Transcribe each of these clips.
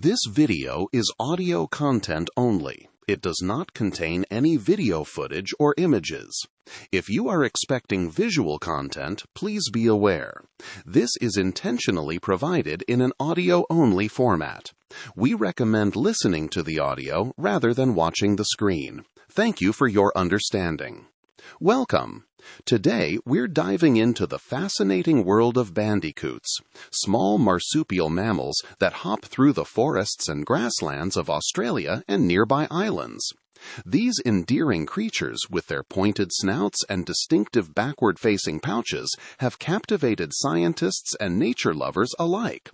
This video is audio content only. It does not contain any video footage or images. If you are expecting visual content, please be aware. This is intentionally provided in an audio-only format. We recommend listening to the audio rather than watching the screen. Thank you for your understanding. Welcome. Today, we're diving into the fascinating world of bandicoots, small marsupial mammals that hop through the forests and grasslands of Australia and nearby islands. These endearing creatures, with their pointed snouts and distinctive backward-facing pouches, have captivated scientists and nature lovers alike.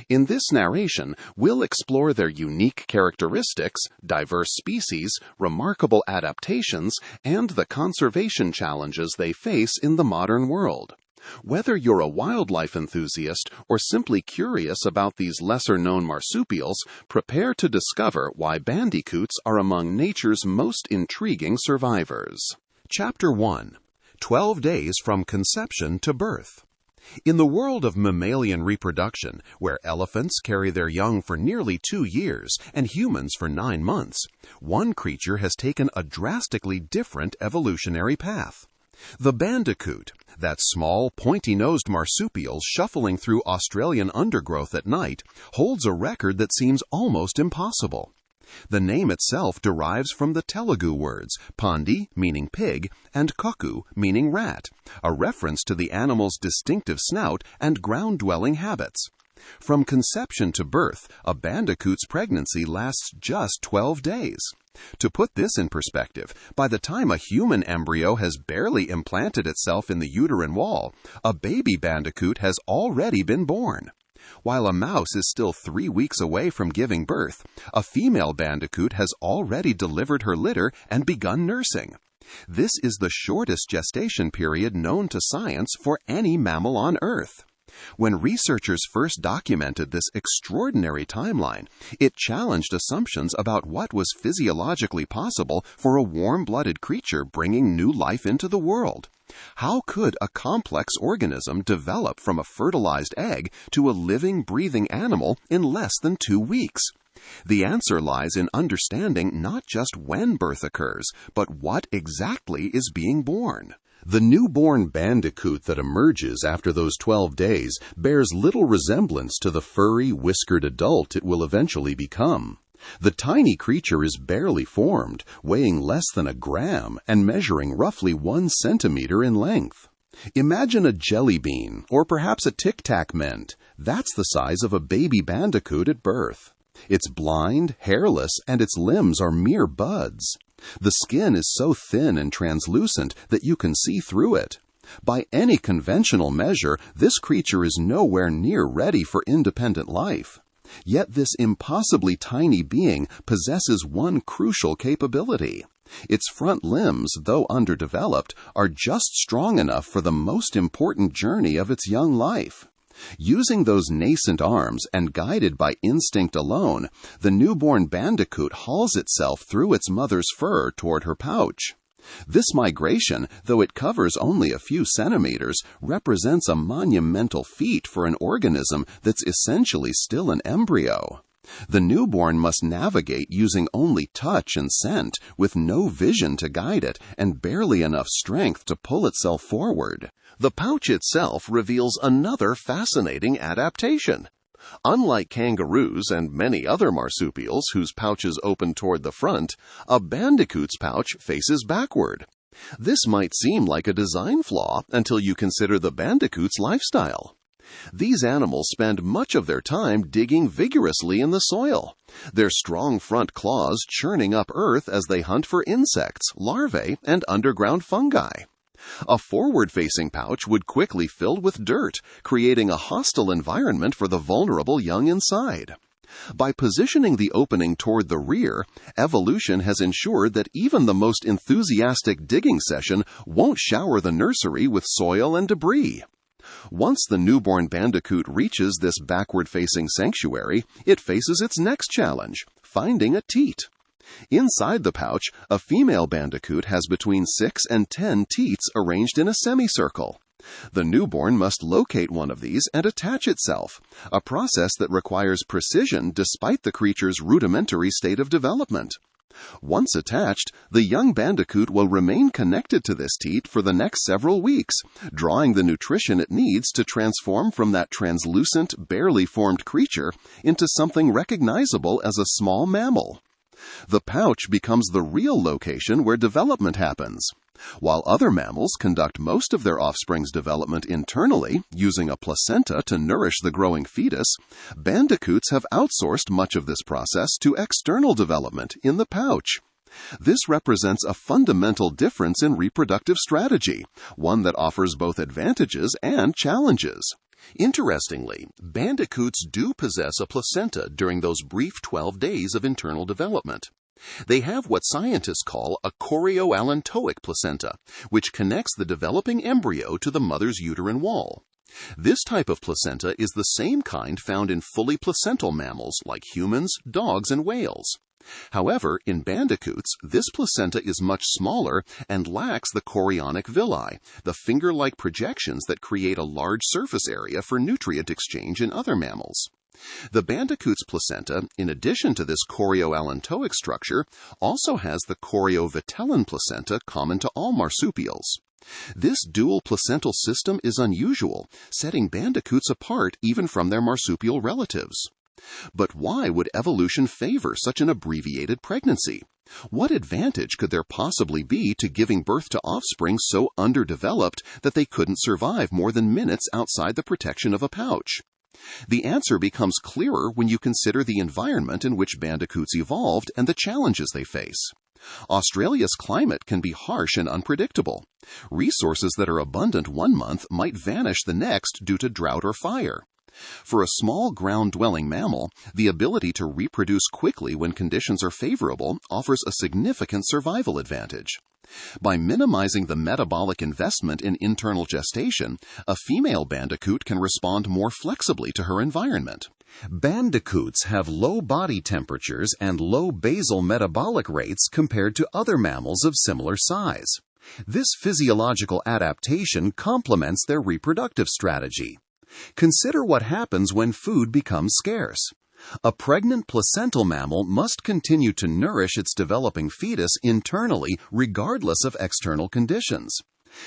In this narration, we'll explore their unique characteristics, diverse species, remarkable adaptations, and the conservation challenges they face in the modern world. Whether you're a wildlife enthusiast or simply curious about these lesser-known marsupials, prepare to discover why bandicoots are among nature's most intriguing survivors. Chapter 1. 12 Days from Conception to Birth. In the world of mammalian reproduction, where elephants carry their young for nearly 2 years and humans for 9 months, one creature has taken a drastically different evolutionary path. The bandicoot, that small, pointy-nosed marsupial shuffling through Australian undergrowth at night, holds a record that seems almost impossible. The name itself derives from the Telugu words pandi, meaning pig, and koku, meaning rat, a reference to the animal's distinctive snout and ground-dwelling habits. From conception to birth, a bandicoot's pregnancy lasts just 12 days. To put this in perspective, by the time a human embryo has barely implanted itself in the uterine wall, a baby bandicoot has already been born. While a mouse is still 3 weeks away from giving birth, a female bandicoot has already delivered her litter and begun nursing. This is the shortest gestation period known to science for any mammal on Earth. When researchers first documented this extraordinary timeline, it challenged assumptions about what was physiologically possible for a warm-blooded creature bringing new life into the world. How could a complex organism develop from a fertilized egg to a living, breathing animal in less than 2 weeks? The answer lies in understanding not just when birth occurs, but what exactly is being born. The newborn bandicoot that emerges after those 12 days bears little resemblance to the furry, whiskered adult it will eventually become. The tiny creature is barely formed, weighing less than a gram and measuring roughly 1 centimeter in length. Imagine a jelly bean, or perhaps a tic-tac mint. That's the size of a baby bandicoot at birth. It's blind, hairless, and its limbs are mere buds. The skin is so thin and translucent that you can see through it. By any conventional measure, this creature is nowhere near ready for independent life. Yet this impossibly tiny being possesses one crucial capability. Its front limbs, though underdeveloped, are just strong enough for the most important journey of its young life. Using those nascent arms and guided by instinct alone, the newborn bandicoot hauls itself through its mother's fur toward her pouch. This migration, though it covers only a few centimeters, represents a monumental feat for an organism that's essentially still an embryo. The newborn must navigate using only touch and scent, with no vision to guide it and barely enough strength to pull itself forward. The pouch itself reveals another fascinating adaptation. Unlike kangaroos and many other marsupials whose pouches open toward the front, a bandicoot's pouch faces backward. This might seem like a design flaw until you consider the bandicoot's lifestyle. These animals spend much of their time digging vigorously in the soil, their strong front claws churning up earth as they hunt for insects, larvae, and underground fungi. A forward-facing pouch would quickly fill with dirt, creating a hostile environment for the vulnerable young inside. By positioning the opening toward the rear, evolution has ensured that even the most enthusiastic digging session won't shower the nursery with soil and debris. Once the newborn bandicoot reaches this backward-facing sanctuary, it faces its next challenge, finding a teat. Inside the pouch, a female bandicoot has between 6 and 10 teats arranged in a semicircle. The newborn must locate one of these and attach itself, a process that requires precision despite the creature's rudimentary state of development. Once attached, the young bandicoot will remain connected to this teat for the next several weeks, drawing the nutrition it needs to transform from that translucent, barely formed creature into something recognizable as a small mammal. The pouch becomes the real location where development happens. While other mammals conduct most of their offspring's development internally, using a placenta to nourish the growing fetus, bandicoots have outsourced much of this process to external development in the pouch. This represents a fundamental difference in reproductive strategy, one that offers both advantages and challenges. Interestingly, bandicoots do possess a placenta during those brief 12 days of internal development. They have what scientists call a chorioallantoic placenta, which connects the developing embryo to the mother's uterine wall. This type of placenta is the same kind found in fully placental mammals like humans, dogs, and whales. However, in bandicoots, this placenta is much smaller and lacks the chorionic villi, the finger-like projections that create a large surface area for nutrient exchange in other mammals. The bandicoot's placenta, in addition to this chorioallantoic structure, also has the choriovitelline placenta common to all marsupials. This dual placental system is unusual, setting bandicoots apart even from their marsupial relatives. But why would evolution favor such an abbreviated pregnancy? What advantage could there possibly be to giving birth to offspring so underdeveloped that they couldn't survive more than minutes outside the protection of a pouch? The answer becomes clearer when you consider the environment in which bandicoots evolved and the challenges they face. Australia's climate can be harsh and unpredictable. Resources that are abundant one month might vanish the next due to drought or fire. For a small ground-dwelling mammal, the ability to reproduce quickly when conditions are favorable offers a significant survival advantage. By minimizing the metabolic investment in internal gestation, a female bandicoot can respond more flexibly to her environment. Bandicoots have low body temperatures and low basal metabolic rates compared to other mammals of similar size. This physiological adaptation complements their reproductive strategy. Consider what happens when food becomes scarce. A pregnant placental mammal must continue to nourish its developing fetus internally regardless of external conditions.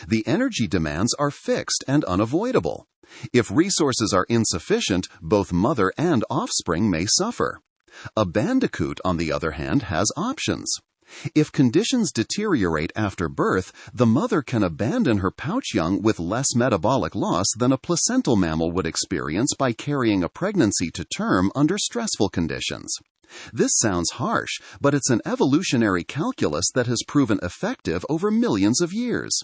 The energy demands are fixed and unavoidable. If resources are insufficient, both mother and offspring may suffer. A bandicoot, on the other hand, has options. If conditions deteriorate after birth, the mother can abandon her pouch young with less metabolic loss than a placental mammal would experience by carrying a pregnancy to term under stressful conditions. This sounds harsh, but it's an evolutionary calculus that has proven effective over millions of years.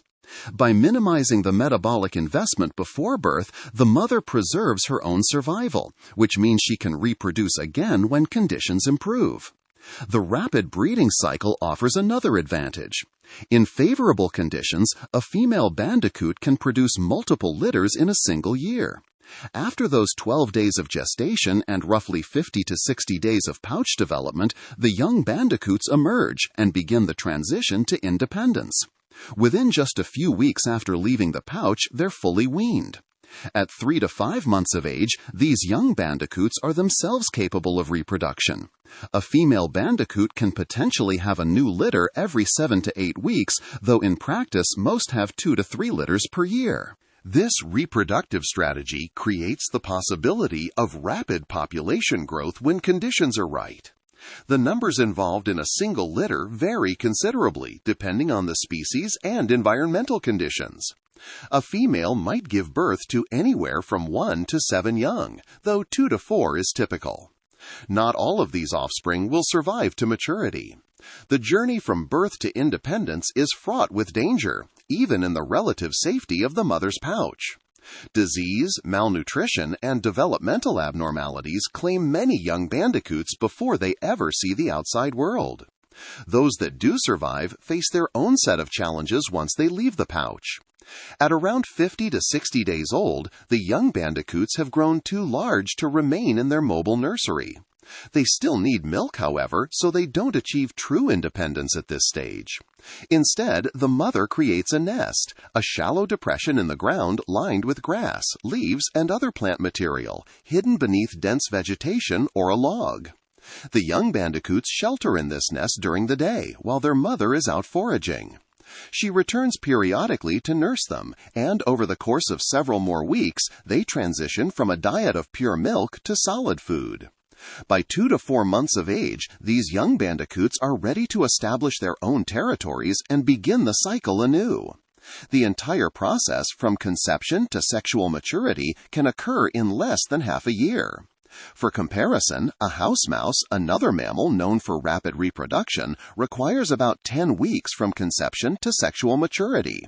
By minimizing the metabolic investment before birth, the mother preserves her own survival, which means she can reproduce again when conditions improve. The rapid breeding cycle offers another advantage. In favorable conditions, a female bandicoot can produce multiple litters in a single year. After those 12 days of gestation and roughly 50 to 60 days of pouch development, the young bandicoots emerge and begin the transition to independence. Within just a few weeks after leaving the pouch, they're fully weaned. At 3 to 5 months of age, these young bandicoots are themselves capable of reproduction. A female bandicoot can potentially have a new litter every 7 to 8 weeks, though in practice most have 2 to 3 litters per year. This reproductive strategy creates the possibility of rapid population growth when conditions are right. The numbers involved in a single litter vary considerably depending on the species and environmental conditions. A female might give birth to anywhere from 1 to 7 young, though 2 to 4 is typical. Not all of these offspring will survive to maturity. The journey from birth to independence is fraught with danger, even in the relative safety of the mother's pouch. Disease, malnutrition, and developmental abnormalities claim many young bandicoots before they ever see the outside world. Those that do survive face their own set of challenges once they leave the pouch. At around 50 to 60 days old, the young bandicoots have grown too large to remain in their mobile nursery. They still need milk, however, so they don't achieve true independence at this stage. Instead, the mother creates a nest, a shallow depression in the ground lined with grass, leaves, and other plant material, hidden beneath dense vegetation or a log. The young bandicoots shelter in this nest during the day, while their mother is out foraging. She returns periodically to nurse them, and over the course of several more weeks, they transition from a diet of pure milk to solid food. By 2 to 4 months of age, these young bandicoots are ready to establish their own territories and begin the cycle anew. The entire process from conception to sexual maturity can occur in less than half a year. For comparison, a house mouse, another mammal known for rapid reproduction, requires about 10 weeks from conception to sexual maturity.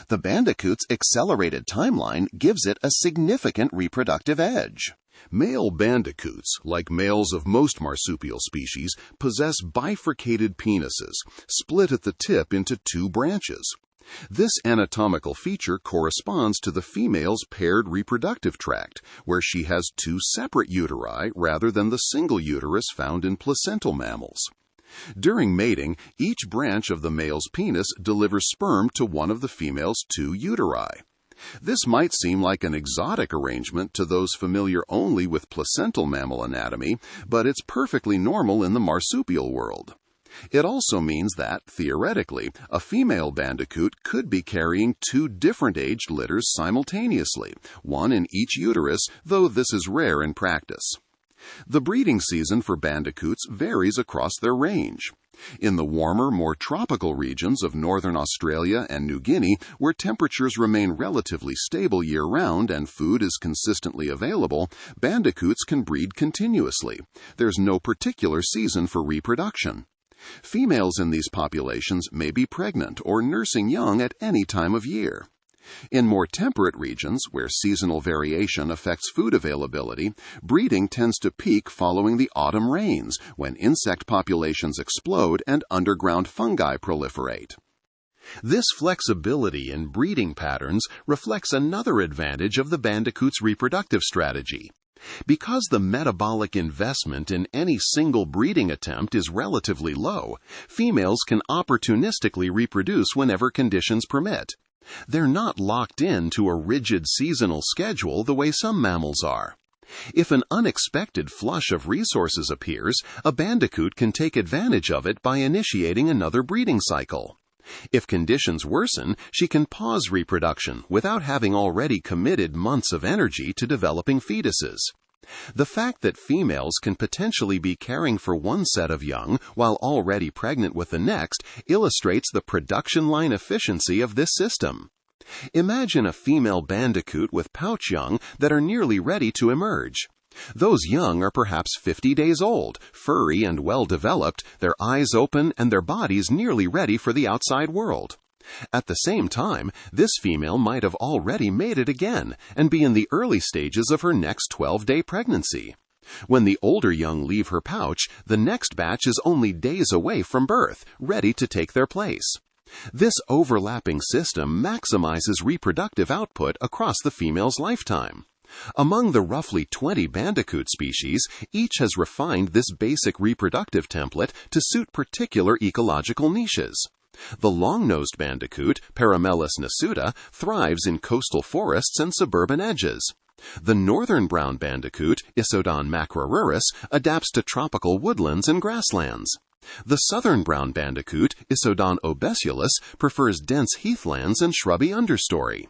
The bandicoot's accelerated timeline gives it a significant reproductive edge. Male bandicoots, like males of most marsupial species, possess bifurcated penises, split at the tip into 2 branches. This anatomical feature corresponds to the female's paired reproductive tract, where she has 2 separate uteri rather than the single uterus found in placental mammals. During mating, each branch of the male's penis delivers sperm to one of the female's 2 uteri. This might seem like an exotic arrangement to those familiar only with placental mammal anatomy, but it's perfectly normal in the marsupial world. It also means that, theoretically, a female bandicoot could be carrying 2 different aged litters simultaneously, one in each uterus, though this is rare in practice. The breeding season for bandicoots varies across their range. In the warmer, more tropical regions of northern Australia and New Guinea, where temperatures remain relatively stable year-round and food is consistently available, bandicoots can breed continuously. There's no particular season for reproduction. Females in these populations may be pregnant or nursing young at any time of year. In more temperate regions, where seasonal variation affects food availability, breeding tends to peak following the autumn rains, when insect populations explode and underground fungi proliferate. This flexibility in breeding patterns reflects another advantage of the bandicoot's reproductive strategy. Because the metabolic investment in any single breeding attempt is relatively low, females can opportunistically reproduce whenever conditions permit. They're not locked in to a rigid seasonal schedule the way some mammals are. If an unexpected flush of resources appears, a bandicoot can take advantage of it by initiating another breeding cycle. If conditions worsen, she can pause reproduction without having already committed months of energy to developing fetuses. The fact that females can potentially be caring for one set of young while already pregnant with the next illustrates the production line efficiency of this system. Imagine a female bandicoot with pouch young that are nearly ready to emerge. Those young are perhaps 50 days old, furry and well-developed, their eyes open and their bodies nearly ready for the outside world. At the same time, this female might have already mated again and be in the early stages of her next 12-day pregnancy. When the older young leave her pouch, the next batch is only days away from birth, ready to take their place. This overlapping system maximizes reproductive output across the female's lifetime. Among the roughly 20 bandicoot species, each has refined this basic reproductive template to suit particular ecological niches. The long-nosed bandicoot, Paramelis nasuta, thrives in coastal forests and suburban edges. The northern brown bandicoot, Isodon macrorurus, adapts to tropical woodlands and grasslands. The southern brown bandicoot, Isodon obesulus, prefers dense heathlands and shrubby understory.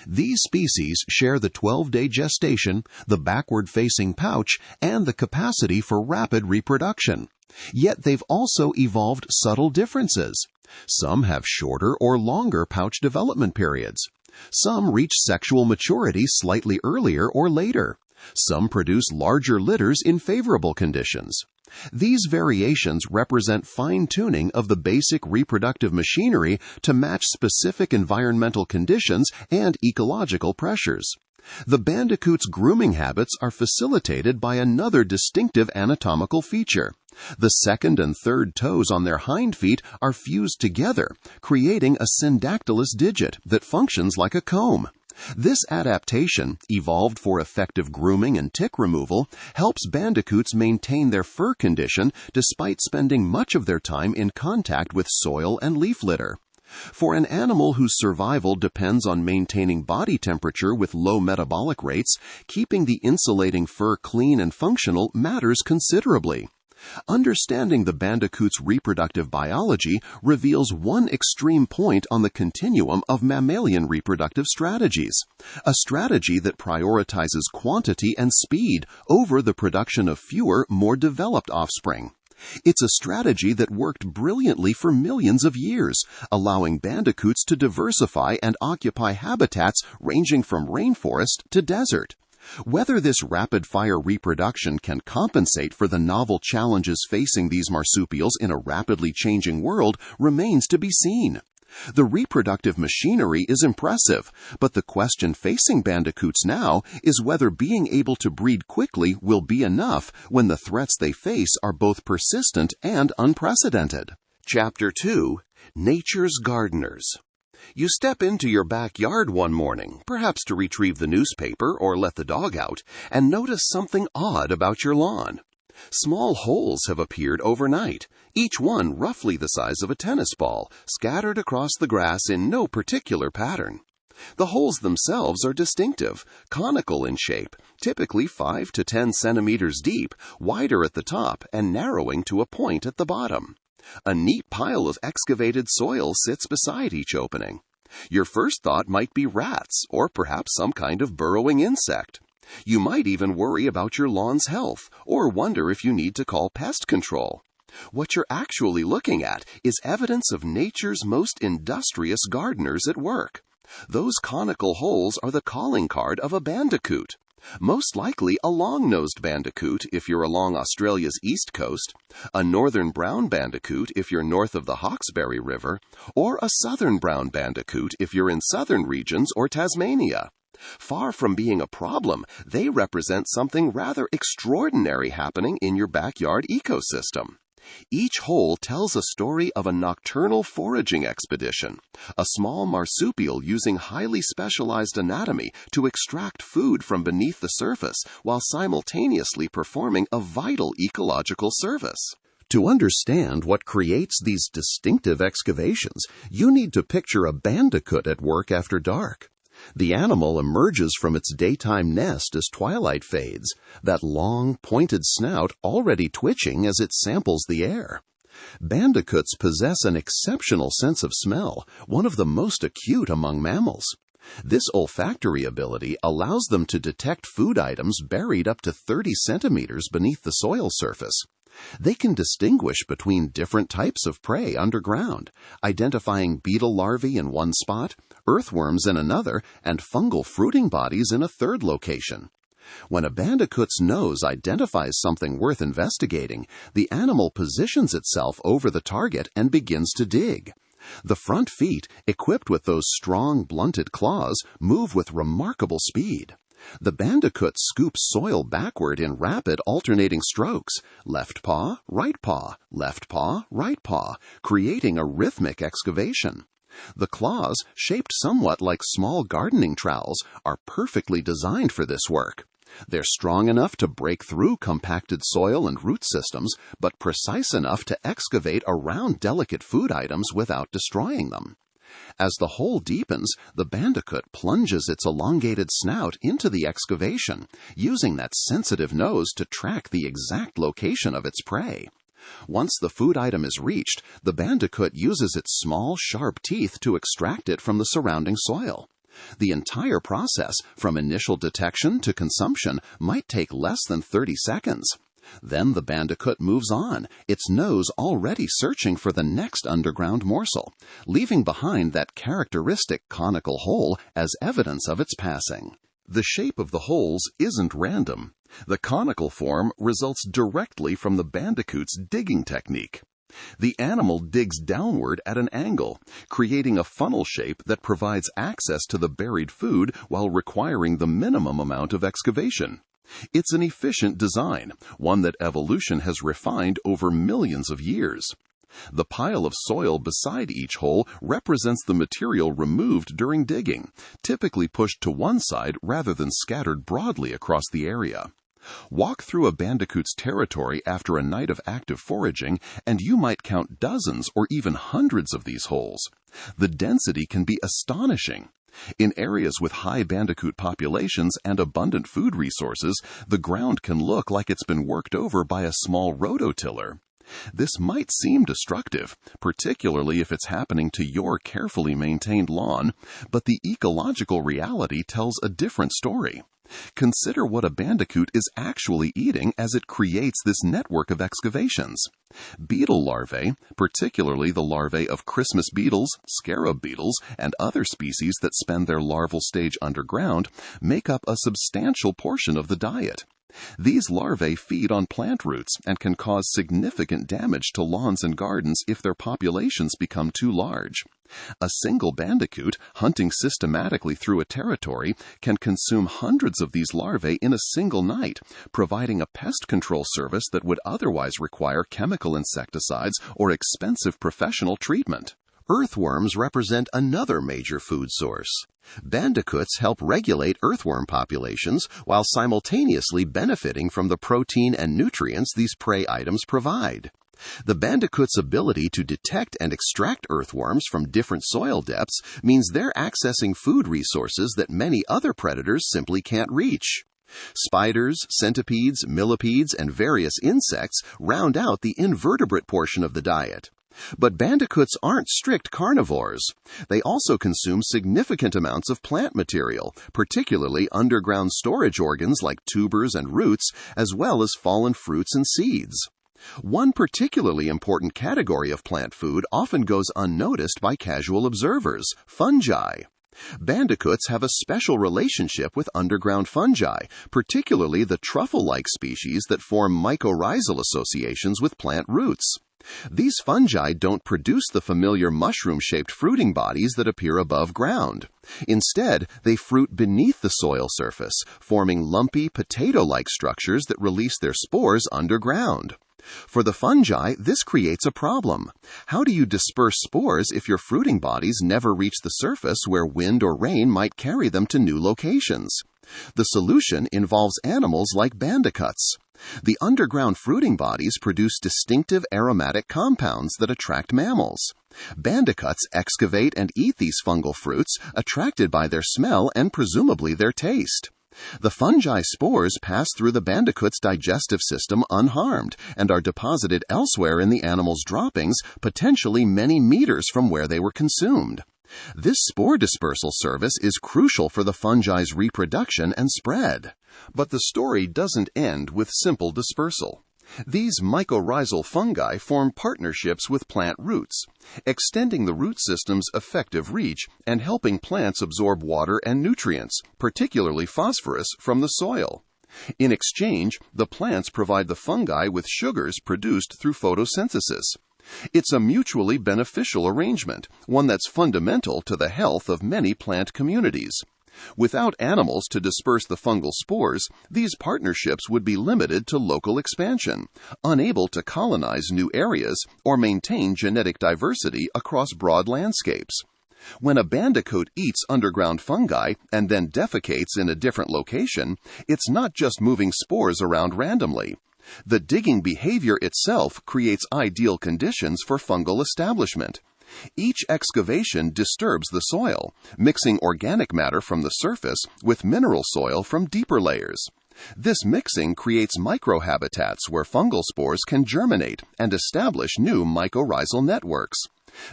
These species share the 12-day gestation, the backward-facing pouch, and the capacity for rapid reproduction. Yet they've also evolved subtle differences. Some have shorter or longer pouch development periods. Some reach sexual maturity slightly earlier or later. Some produce larger litters in favorable conditions. These variations represent fine-tuning of the basic reproductive machinery to match specific environmental conditions and ecological pressures. The bandicoot's grooming habits are facilitated by another distinctive anatomical feature. The second and third toes on their hind feet are fused together, creating a syndactylous digit that functions like a comb. This adaptation, evolved for effective grooming and tick removal, helps bandicoots maintain their fur condition despite spending much of their time in contact with soil and leaf litter. For an animal whose survival depends on maintaining body temperature with low metabolic rates, keeping the insulating fur clean and functional matters considerably. Understanding the bandicoot's reproductive biology reveals one extreme point on the continuum of mammalian reproductive strategies, a strategy that prioritizes quantity and speed over the production of fewer, more developed offspring. It's a strategy that worked brilliantly for millions of years, allowing bandicoots to diversify and occupy habitats ranging from rainforest to desert. Whether this rapid-fire reproduction can compensate for the novel challenges facing these marsupials in a rapidly changing world remains to be seen. The reproductive machinery is impressive, but the question facing bandicoots now is whether being able to breed quickly will be enough when the threats they face are both persistent and unprecedented. Chapter 2: Nature's Gardeners. You step into your backyard one morning, perhaps to retrieve the newspaper or let the dog out, and notice something odd about your lawn. Small holes have appeared overnight, each one roughly the size of a tennis ball, scattered across the grass in no particular pattern. The holes themselves are distinctive, conical in shape, typically 5 to 10 centimeters deep, wider at the top and narrowing to a point at the bottom. A neat pile of excavated soil sits beside each opening. Your first thought might be rats, or perhaps some kind of burrowing insect. You might even worry about your lawn's health, or wonder if you need to call pest control. What you're actually looking at is evidence of nature's most industrious gardeners at work. Those conical holes are the calling card of a bandicoot. Most likely a long-nosed bandicoot if you're along Australia's east coast, a northern brown bandicoot if you're north of the Hawkesbury River, or a southern brown bandicoot if you're in southern regions or Tasmania. Far from being a problem, they represent something rather extraordinary happening in your backyard ecosystem. Each hole tells a story of a nocturnal foraging expedition, a small marsupial using highly specialized anatomy to extract food from beneath the surface while simultaneously performing a vital ecological service. To understand what creates these distinctive excavations, you need to picture a bandicoot at work after dark. The animal emerges from its daytime nest as twilight fades, that long, pointed snout already twitching as it samples the air. Bandicoots possess an exceptional sense of smell, one of the most acute among mammals. This olfactory ability allows them to detect food items buried up to 30 centimeters beneath the soil surface. They can distinguish between different types of prey underground, identifying beetle larvae in one spot, earthworms in another, and fungal fruiting bodies in a third location. When a bandicoot's nose identifies something worth investigating, the animal positions itself over the target and begins to dig. The front feet, equipped with those strong, blunted claws, move with remarkable speed. The bandicoot scoops soil backward in rapid alternating strokes, left paw, right paw, left paw, right paw, creating a rhythmic excavation. The claws, shaped somewhat like small gardening trowels, are perfectly designed for this work. They're strong enough to break through compacted soil and root systems, but precise enough to excavate around delicate food items without destroying them. As the hole deepens, the bandicoot plunges its elongated snout into the excavation, using that sensitive nose to track the exact location of its prey. Once the food item is reached, the bandicoot uses its small, sharp teeth to extract it from the surrounding soil. The entire process, from initial detection to consumption, might take less than 30 seconds. Then the bandicoot moves on, its nose already searching for the next underground morsel, leaving behind that characteristic conical hole as evidence of its passing. The shape of the holes isn't random. The conical form results directly from the bandicoot's digging technique. The animal digs downward at an angle, creating a funnel shape that provides access to the buried food while requiring the minimum amount of excavation. It's an efficient design, one that evolution has refined over millions of years. The pile of soil beside each hole represents the material removed during digging, typically pushed to one side rather than scattered broadly across the area. Walk through a bandicoot's territory after a night of active foraging, and you might count dozens or even hundreds of these holes. The density can be astonishing. In areas with high bandicoot populations and abundant food resources, the ground can look like it's been worked over by a small rototiller. This might seem destructive, particularly if it's happening to your carefully maintained lawn, but the ecological reality tells a different story. Consider what a bandicoot is actually eating as it creates this network of excavations. Beetle larvae, particularly the larvae of Christmas beetles, scarab beetles, and other species that spend their larval stage underground, make up a substantial portion of the diet. These larvae feed on plant roots and can cause significant damage to lawns and gardens if their populations become too large. A single bandicoot, hunting systematically through a territory, can consume hundreds of these larvae in a single night, providing a pest control service that would otherwise require chemical insecticides or expensive professional treatment. Earthworms represent another major food source. Bandicoots help regulate earthworm populations while simultaneously benefiting from the protein and nutrients these prey items provide. The bandicoot's ability to detect and extract earthworms from different soil depths means they're accessing food resources that many other predators simply can't reach. Spiders, centipedes, millipedes, and various insects round out the invertebrate portion of the diet. But bandicoots aren't strict carnivores. They also consume significant amounts of plant material, particularly underground storage organs like tubers and roots, as well as fallen fruits and seeds. One particularly important category of plant food often goes unnoticed by casual observers: fungi. Bandicoots have a special relationship with underground fungi, particularly the truffle-like species that form mycorrhizal associations with plant roots. These fungi don't produce the familiar mushroom-shaped fruiting bodies that appear above ground. Instead, they fruit beneath the soil surface, forming lumpy, potato-like structures that release their spores underground. For the fungi, this creates a problem. How do you disperse spores if your fruiting bodies never reach the surface where wind or rain might carry them to new locations? The solution involves animals like bandicoots. The underground fruiting bodies produce distinctive aromatic compounds that attract mammals. Bandicoots excavate and eat these fungal fruits, attracted by their smell and presumably their taste. The fungi spores pass through the bandicoot's digestive system unharmed and are deposited elsewhere in the animal's droppings, potentially many meters from where they were consumed. This spore dispersal service is crucial for the fungi's reproduction and spread. But the story doesn't end with simple dispersal. These mycorrhizal fungi form partnerships with plant roots, extending the root system's effective reach and helping plants absorb water and nutrients, particularly phosphorus, from the soil. In exchange, the plants provide the fungi with sugars produced through photosynthesis. It's a mutually beneficial arrangement, one that's fundamental to the health of many plant communities. Without animals to disperse the fungal spores, these partnerships would be limited to local expansion, unable to colonize new areas or maintain genetic diversity across broad landscapes. When a bandicoot eats underground fungi and then defecates in a different location, it's not just moving spores around randomly. The digging behavior itself creates ideal conditions for fungal establishment. Each excavation disturbs the soil, mixing organic matter from the surface with mineral soil from deeper layers. This mixing creates microhabitats where fungal spores can germinate and establish new mycorrhizal networks.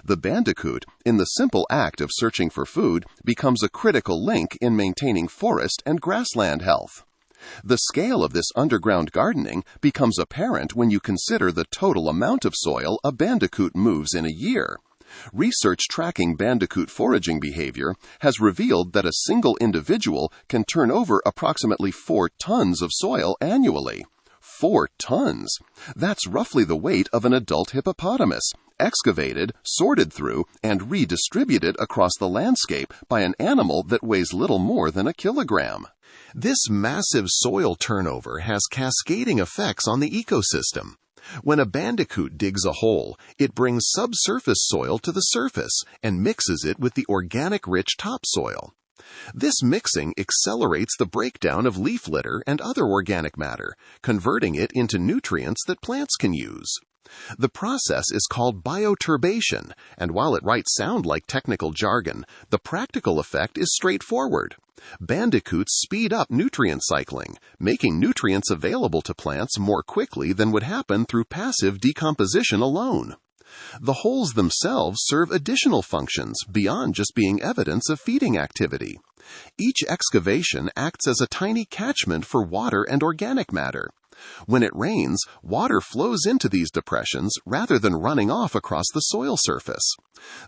The bandicoot, in the simple act of searching for food, becomes a critical link in maintaining forest and grassland health. The scale of this underground gardening becomes apparent when you consider the total amount of soil a bandicoot moves in a year. Research tracking bandicoot foraging behavior has revealed that a single individual can turn over approximately 4 tons of soil annually. 4 tons! That's roughly the weight of an adult hippopotamus, excavated, sorted through, and redistributed across the landscape by an animal that weighs little more than a kilogram. This massive soil turnover has cascading effects on the ecosystem. When a bandicoot digs a hole, it brings subsurface soil to the surface and mixes it with the organic-rich topsoil. This mixing accelerates the breakdown of leaf litter and other organic matter, converting it into nutrients that plants can use. The process is called bioturbation, and while it might sound like technical jargon, the practical effect is straightforward. Bandicoots speed up nutrient cycling, making nutrients available to plants more quickly than would happen through passive decomposition alone. The holes themselves serve additional functions beyond just being evidence of feeding activity. Each excavation acts as a tiny catchment for water and organic matter. When it rains, water flows into these depressions rather than running off across the soil surface.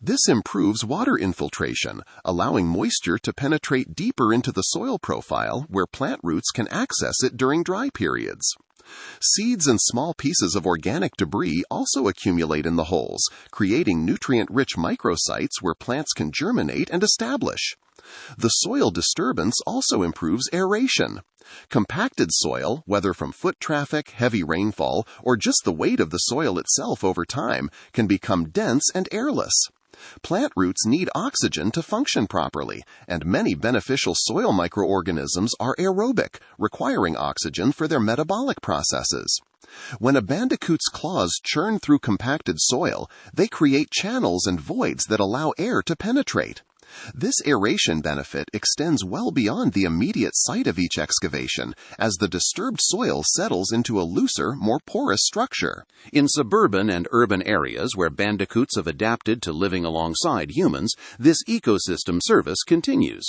This improves water infiltration, allowing moisture to penetrate deeper into the soil profile where plant roots can access it during dry periods. Seeds and small pieces of organic debris also accumulate in the holes, creating nutrient-rich microsites where plants can germinate and establish. The soil disturbance also improves aeration. Compacted soil, whether from foot traffic, heavy rainfall, or just the weight of the soil itself over time, can become dense and airless. Plant roots need oxygen to function properly, and many beneficial soil microorganisms are aerobic, requiring oxygen for their metabolic processes. When a bandicoot's claws churn through compacted soil, they create channels and voids that allow air to penetrate. This aeration benefit extends well beyond the immediate site of each excavation, as the disturbed soil settles into a looser, more porous structure. In suburban and urban areas where bandicoots have adapted to living alongside humans, this ecosystem service continues.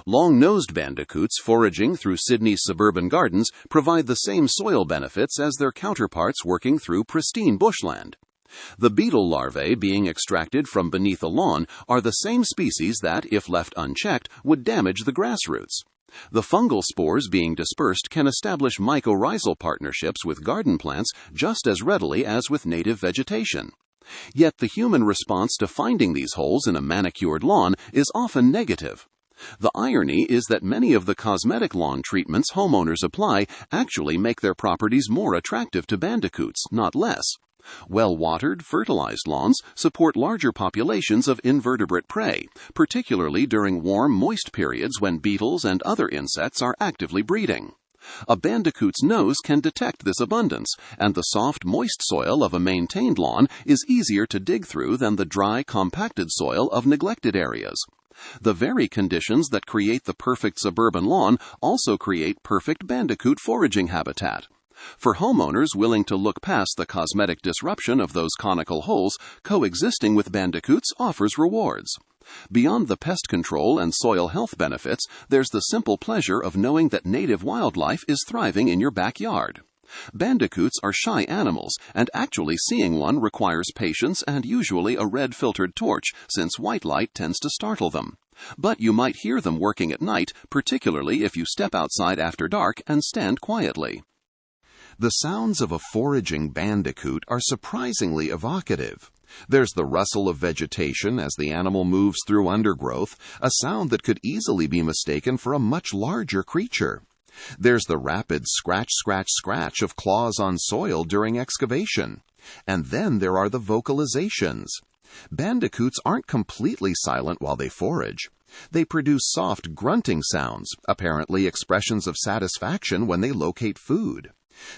Long-nosed bandicoots foraging through Sydney's suburban gardens provide the same soil benefits as their counterparts working through pristine bushland. The beetle larvae being extracted from beneath a lawn are the same species that, if left unchecked, would damage the grass roots. The fungal spores being dispersed can establish mycorrhizal partnerships with garden plants just as readily as with native vegetation. Yet the human response to finding these holes in a manicured lawn is often negative. The irony is that many of the cosmetic lawn treatments homeowners apply actually make their properties more attractive to bandicoots, not less. Well-watered, fertilized lawns support larger populations of invertebrate prey, particularly during warm, moist periods when beetles and other insects are actively breeding. A bandicoot's nose can detect this abundance, and the soft, moist soil of a maintained lawn is easier to dig through than the dry, compacted soil of neglected areas. The very conditions that create the perfect suburban lawn also create perfect bandicoot foraging habitat. For homeowners willing to look past the cosmetic disruption of those conical holes, coexisting with bandicoots offers rewards. Beyond the pest control and soil health benefits, there's the simple pleasure of knowing that native wildlife is thriving in your backyard. Bandicoots are shy animals, and actually seeing one requires patience and usually a red-filtered torch, since white light tends to startle them. But you might hear them working at night, particularly if you step outside after dark and stand quietly. The sounds of a foraging bandicoot are surprisingly evocative. There's the rustle of vegetation as the animal moves through undergrowth, a sound that could easily be mistaken for a much larger creature. There's the rapid scratch, scratch, scratch of claws on soil during excavation. And then there are the vocalizations. Bandicoots aren't completely silent while they forage. They produce soft grunting sounds, apparently expressions of satisfaction when they locate food.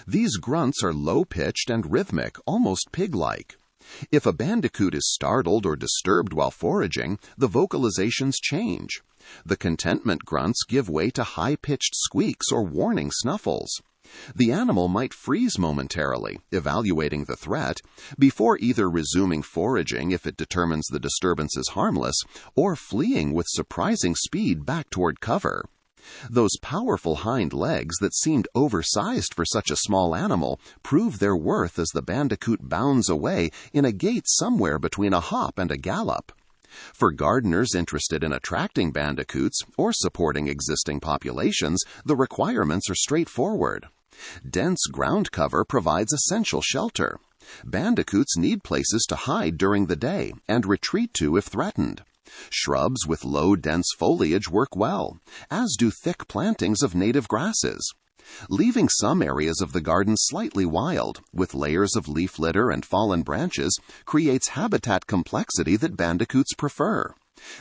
These grunts are low-pitched and rhythmic, almost pig-like. If a bandicoot is startled or disturbed while foraging, the vocalizations change. The contentment grunts give way to high-pitched squeaks or warning snuffles. The animal might freeze momentarily, evaluating the threat, before either resuming foraging if it determines the disturbance is harmless, or fleeing with surprising speed back toward cover. Those powerful hind legs that seemed oversized for such a small animal prove their worth as the bandicoot bounds away in a gait somewhere between a hop and a gallop. For gardeners interested in attracting bandicoots or supporting existing populations, the requirements are straightforward. Dense ground cover provides essential shelter. Bandicoots need places to hide during the day and retreat to if threatened. Shrubs with low, dense foliage work well, as do thick plantings of native grasses. Leaving some areas of the garden slightly wild, with layers of leaf litter and fallen branches, creates habitat complexity that bandicoots prefer.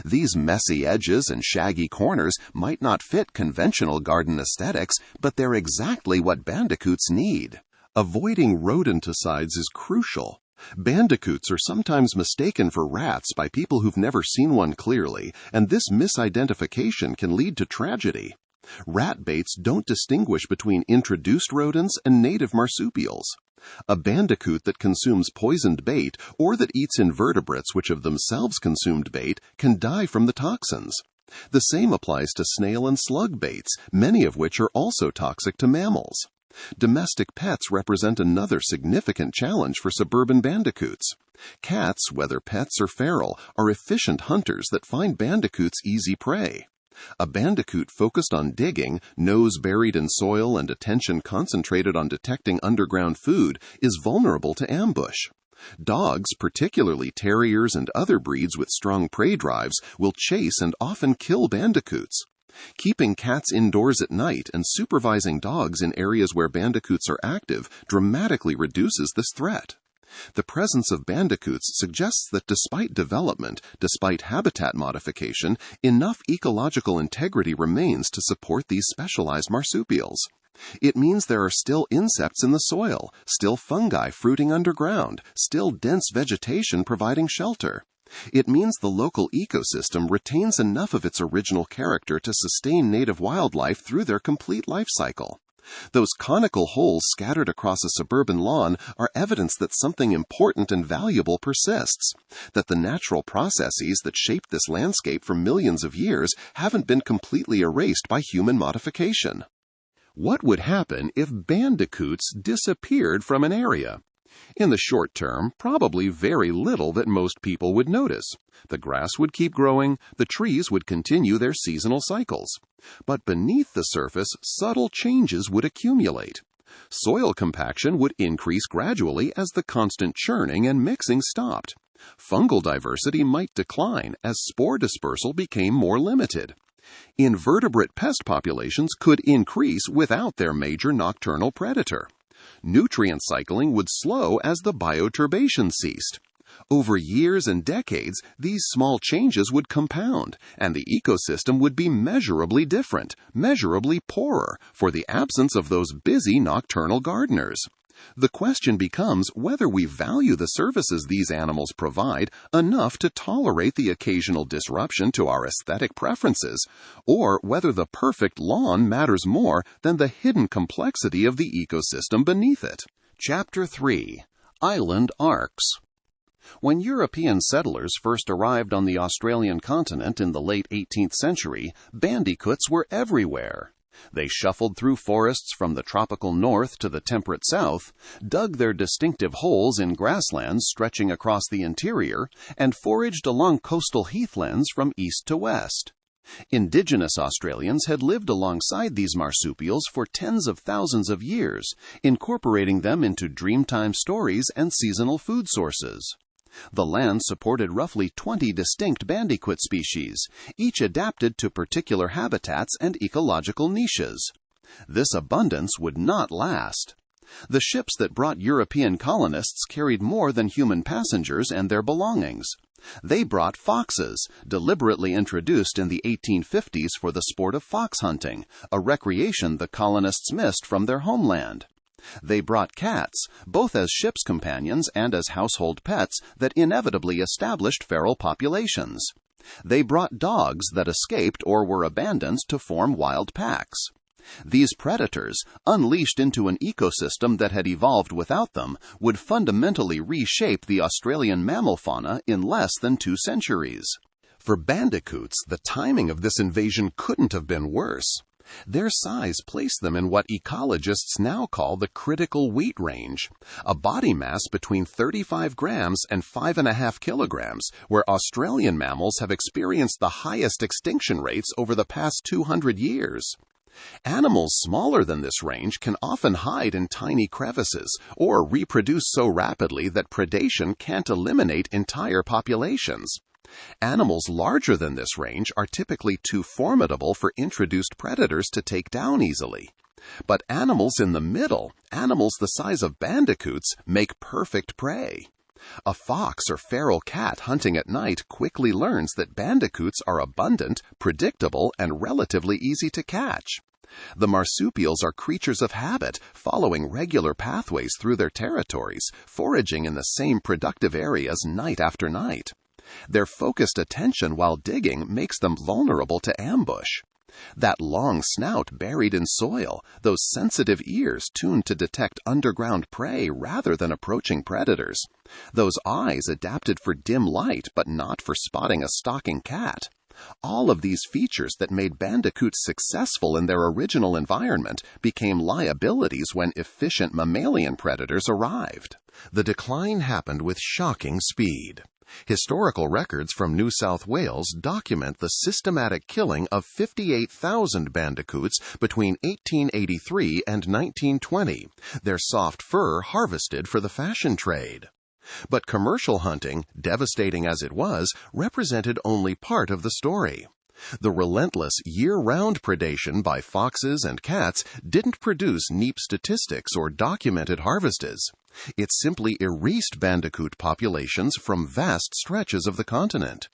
These messy edges and shaggy corners might not fit conventional garden aesthetics, but they're exactly what bandicoots need. Avoiding rodenticides is crucial. Bandicoots are sometimes mistaken for rats by people who've never seen one clearly, and this misidentification can lead to tragedy. Rat baits don't distinguish between introduced rodents and native marsupials. A bandicoot that consumes poisoned bait or that eats invertebrates which have themselves consumed bait can die from the toxins. The same applies to snail and slug baits, many of which are also toxic to mammals. Domestic pets represent another significant challenge for suburban bandicoots. Cats, whether pets or feral, are efficient hunters that find bandicoots easy prey. A bandicoot focused on digging, nose buried in soil and attention concentrated on detecting underground food, is vulnerable to ambush. Dogs, particularly terriers and other breeds with strong prey drives, will chase and often kill bandicoots. Keeping cats indoors at night and supervising dogs in areas where bandicoots are active dramatically reduces this threat. The presence of bandicoots suggests that despite development, despite habitat modification, enough ecological integrity remains to support these specialized marsupials. It means there are still insects in the soil, still fungi fruiting underground, still dense vegetation providing shelter. It means the local ecosystem retains enough of its original character to sustain native wildlife through their complete life cycle. Those conical holes scattered across a suburban lawn are evidence that something important and valuable persists, that the natural processes that shaped this landscape for millions of years haven't been completely erased by human modification. What would happen if bandicoots disappeared from an area? In the short term, probably very little that most people would notice. The grass would keep growing, the trees would continue their seasonal cycles. But beneath the surface, subtle changes would accumulate. Soil compaction would increase gradually as the constant churning and mixing stopped. Fungal diversity might decline as spore dispersal became more limited. Invertebrate pest populations could increase without their major nocturnal predator. Nutrient cycling would slow as the bioturbation ceased. Over years and decades, these small changes would compound, and the ecosystem would be measurably different, measurably poorer, for the absence of those busy nocturnal gardeners. The question becomes whether we value the services these animals provide enough to tolerate the occasional disruption to our aesthetic preferences, or whether the perfect lawn matters more than the hidden complexity of the ecosystem beneath it. Chapter 3. Island Arks. When European settlers first arrived on the Australian continent in the late 18th century, bandicoots were everywhere. They shuffled through forests from the tropical north to the temperate south, dug their distinctive holes in grasslands stretching across the interior, and foraged along coastal heathlands from east to west. Indigenous Australians had lived alongside these marsupials for tens of thousands of years, incorporating them into dreamtime stories and seasonal food sources. The land supported roughly 20 distinct bandicoot species, each adapted to particular habitats and ecological niches. This abundance would not last. The ships that brought European colonists carried more than human passengers and their belongings. They brought foxes, deliberately introduced in the 1850s for the sport of fox hunting, a recreation the colonists missed from their homeland. They brought cats, both as ship's companions and as household pets that inevitably established feral populations. They brought dogs that escaped or were abandoned to form wild packs. These predators, unleashed into an ecosystem that had evolved without them, would fundamentally reshape the Australian mammal fauna in less than 2 centuries. For bandicoots, the timing of this invasion couldn't have been worse. Their size placed them in what ecologists now call the critical weight range, a body mass between 35 grams and 5.5 kilograms, where Australian mammals have experienced the highest extinction rates over the past 200 years. Animals smaller than this range can often hide in tiny crevices or reproduce so rapidly that predation can't eliminate entire populations. Animals larger than this range are typically too formidable for introduced predators to take down easily. But animals in the middle, animals the size of bandicoots, make perfect prey. A fox or feral cat hunting at night quickly learns that bandicoots are abundant, predictable, and relatively easy to catch. The marsupials are creatures of habit, following regular pathways through their territories, foraging in the same productive areas night after night. Their focused attention while digging makes them vulnerable to ambush. That long snout buried in soil, those sensitive ears tuned to detect underground prey rather than approaching predators, those eyes adapted for dim light but not for spotting a stalking cat. All of these features that made bandicoots successful in their original environment became liabilities when efficient mammalian predators arrived. The decline happened with shocking speed. Historical records from New South Wales document the systematic killing of 58,000 bandicoots between 1883 and 1920, their soft fur harvested for the fashion trade. But commercial hunting, devastating as it was, represented only part of the story. The relentless year-round predation by foxes and cats didn't produce neat statistics or documented harvests. It simply erased bandicoot populations from vast stretches of the continent.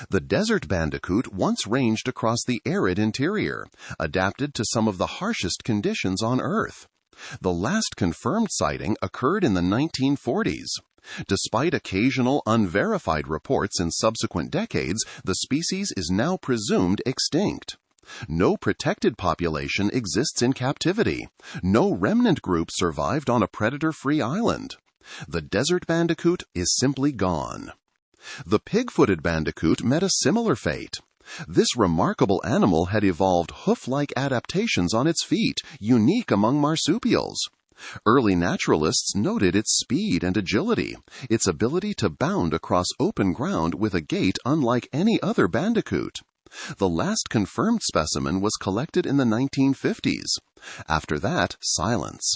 The desert bandicoot once ranged across the arid interior, adapted to some of the harshest conditions on Earth. The last confirmed sighting occurred in the 1940s. Despite occasional unverified reports in subsequent decades, the species is now presumed extinct. No protected population exists in captivity. No remnant group survived on a predator-free island. The desert bandicoot is simply gone. The pig-footed bandicoot met a similar fate. This remarkable animal had evolved hoof-like adaptations on its feet, unique among marsupials. Early naturalists noted its speed and agility, its ability to bound across open ground with a gait unlike any other bandicoot. The last confirmed specimen was collected in the 1950s. After that, silence.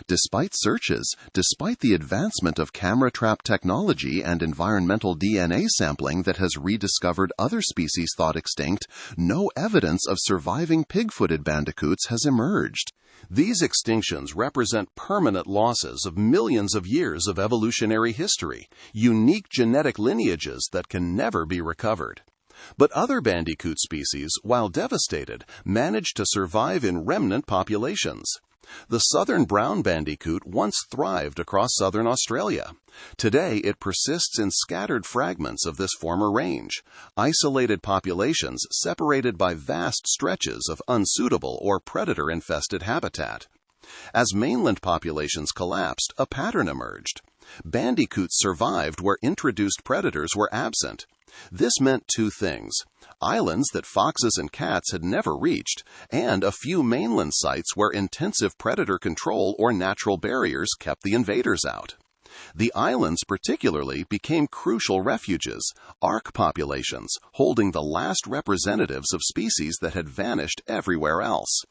Despite searches, despite the advancement of camera trap technology and environmental DNA sampling that has rediscovered other species thought extinct, no evidence of surviving pig-footed bandicoots has emerged. These extinctions represent permanent losses of millions of years of evolutionary history, unique genetic lineages that can never be recovered. But other bandicoot species, while devastated, managed to survive in remnant populations. The southern brown bandicoot once thrived across southern Australia. Today it persists in scattered fragments of this former range, isolated populations separated by vast stretches of unsuitable or predator-infested habitat. As mainland populations collapsed, a pattern emerged. Bandicoots survived where introduced predators were absent. This meant two things: islands that foxes and cats had never reached, and a few mainland sites where intensive predator control or natural barriers kept the invaders out. The islands particularly became crucial refuges, ark populations, holding the last representatives of species that had vanished everywhere else.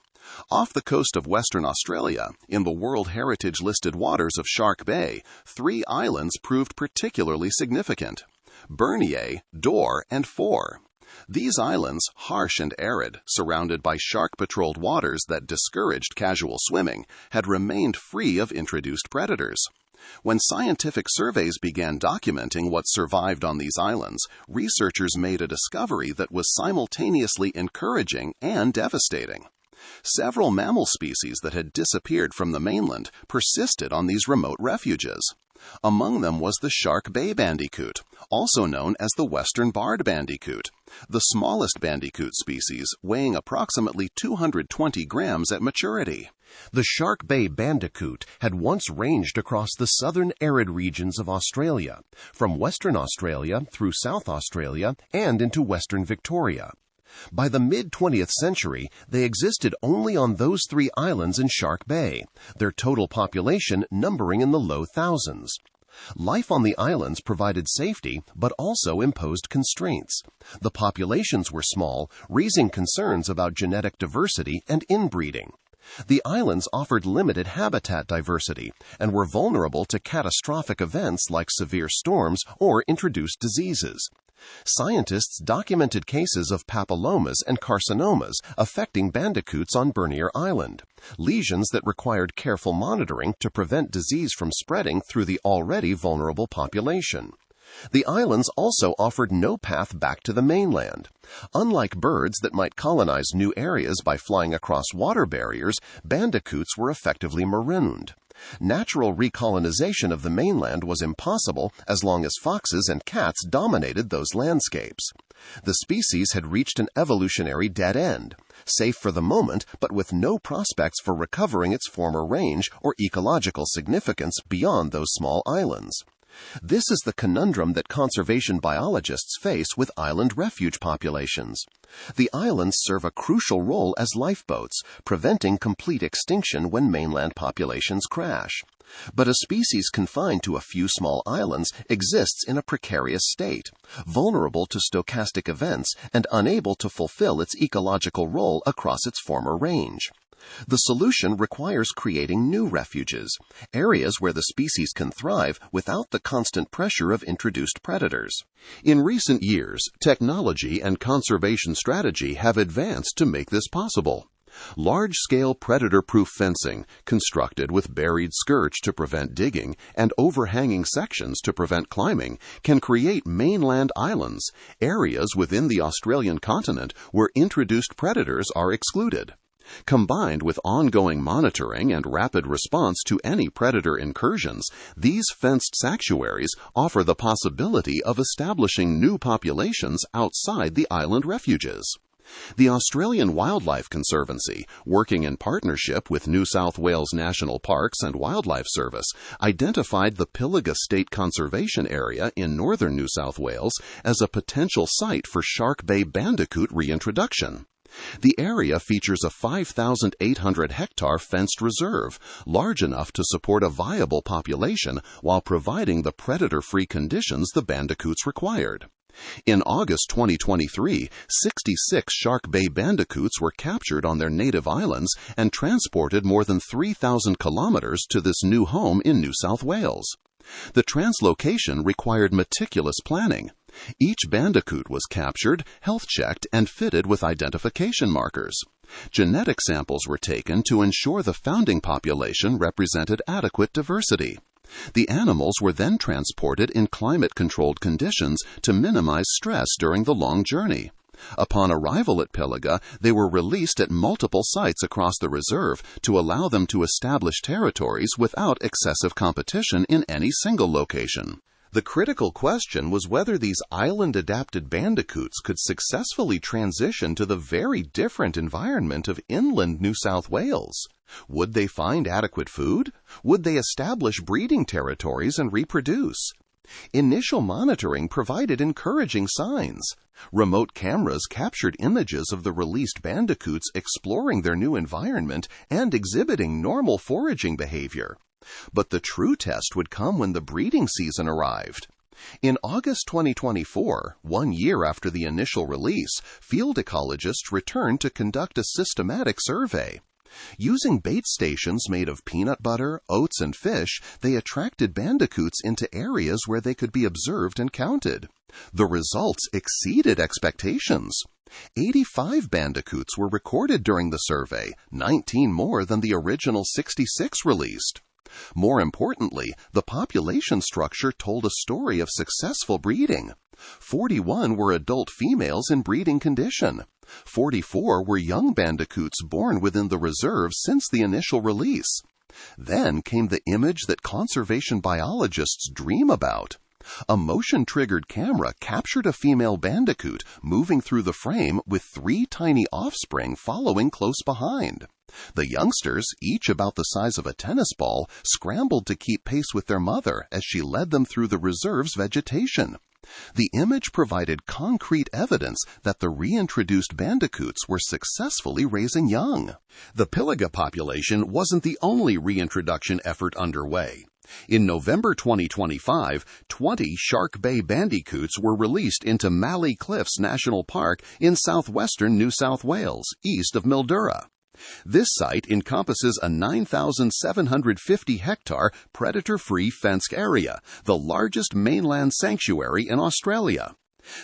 Off the coast of Western Australia, in the World Heritage-listed waters of Shark Bay, 3 islands proved particularly significant: Bernier, Dore, and Four. These islands, harsh and arid, surrounded by shark-patrolled waters that discouraged casual swimming, had remained free of introduced predators. When scientific surveys began documenting what survived on these islands, researchers made a discovery that was simultaneously encouraging and devastating. Several mammal species that had disappeared from the mainland persisted on these remote refuges. Among them was the Shark Bay bandicoot, also known as the western barred bandicoot, the smallest bandicoot species, weighing approximately 220 grams at maturity. The Shark Bay bandicoot had once ranged across the southern arid regions of Australia, from Western Australia through South Australia and into Western Victoria. By the mid-20th century, they existed only on those 3 islands in Shark Bay, their total population numbering in the low thousands. Life on the islands provided safety, but also imposed constraints. The populations were small, raising concerns about genetic diversity and inbreeding. The islands offered limited habitat diversity and were vulnerable to catastrophic events like severe storms or introduced diseases. Scientists documented cases of papillomas and carcinomas affecting bandicoots on Bernier Island, lesions that required careful monitoring to prevent disease from spreading through the already vulnerable population. The islands also offered no path back to the mainland. Unlike birds that might colonize new areas by flying across water barriers, bandicoots were effectively marooned. Natural recolonization of the mainland was impossible as long as foxes and cats dominated those landscapes. The species had reached an evolutionary dead end, safe for the moment, but with no prospects for recovering its former range or ecological significance beyond those small islands. This is the conundrum that conservation biologists face with island refuge populations. The islands serve a crucial role as lifeboats, preventing complete extinction when mainland populations crash. But a species confined to a few small islands exists in a precarious state, vulnerable to stochastic events and unable to fulfill its ecological role across its former range. The solution requires creating new refuges, areas where the species can thrive without the constant pressure of introduced predators. In recent years, technology and conservation strategy have advanced to make this possible. Large-scale predator-proof fencing, constructed with buried skirts to prevent digging and overhanging sections to prevent climbing, can create mainland islands, areas within the Australian continent where introduced predators are excluded. Combined with ongoing monitoring and rapid response to any predator incursions, these fenced sanctuaries offer the possibility of establishing new populations outside the island refuges. The Australian Wildlife Conservancy, working in partnership with New South Wales National Parks and Wildlife Service, identified the Pilliga State Conservation Area in northern New South Wales as a potential site for Shark Bay Bandicoot reintroduction. The area features a 5,800-hectare fenced reserve, large enough to support a viable population while providing the predator-free conditions the bandicoots required. In August 2023, 66 Shark Bay Bandicoots were captured on their native islands and transported more than 3,000 kilometers to this new home in New South Wales. The translocation required meticulous planning. Each bandicoot was captured, health-checked, and fitted with identification markers. Genetic samples were taken to ensure the founding population represented adequate diversity. The animals were then transported in climate-controlled conditions to minimize stress during the long journey. Upon arrival at Pilliga, they were released at multiple sites across the reserve to allow them to establish territories without excessive competition in any single location. The critical question was whether these island-adapted bandicoots could successfully transition to the very different environment of inland New South Wales. Would they find adequate food? Would they establish breeding territories and reproduce? Initial monitoring provided encouraging signs. Remote cameras captured images of the released bandicoots exploring their new environment and exhibiting normal foraging behavior. But the true test would come when the breeding season arrived. In August 2024, 1 year after the initial release, field ecologists returned to conduct a systematic survey. Using bait stations made of peanut butter, oats, and fish, they attracted bandicoots into areas where they could be observed and counted. The results exceeded expectations. 85 bandicoots were recorded during the survey, 19 more than the original 66 released. More importantly, the population structure told a story of successful breeding. 41 were adult females in breeding condition. 44 were young bandicoots born within the reserve since the initial release. Then came the image that conservation biologists dream about. A motion-triggered camera captured a female bandicoot moving through the frame with 3 tiny offspring following close behind. The youngsters, each about the size of a tennis ball, scrambled to keep pace with their mother as she led them through the reserve's vegetation. The image provided concrete evidence that the reintroduced bandicoots were successfully raising young. The Pilliga population wasn't the only reintroduction effort underway. In November 2025, 20 Shark Bay Bandicoots were released into Mallee Cliffs National Park in southwestern New South Wales, east of Mildura. This site encompasses a 9,750-hectare predator-free fenced area, the largest mainland sanctuary in Australia.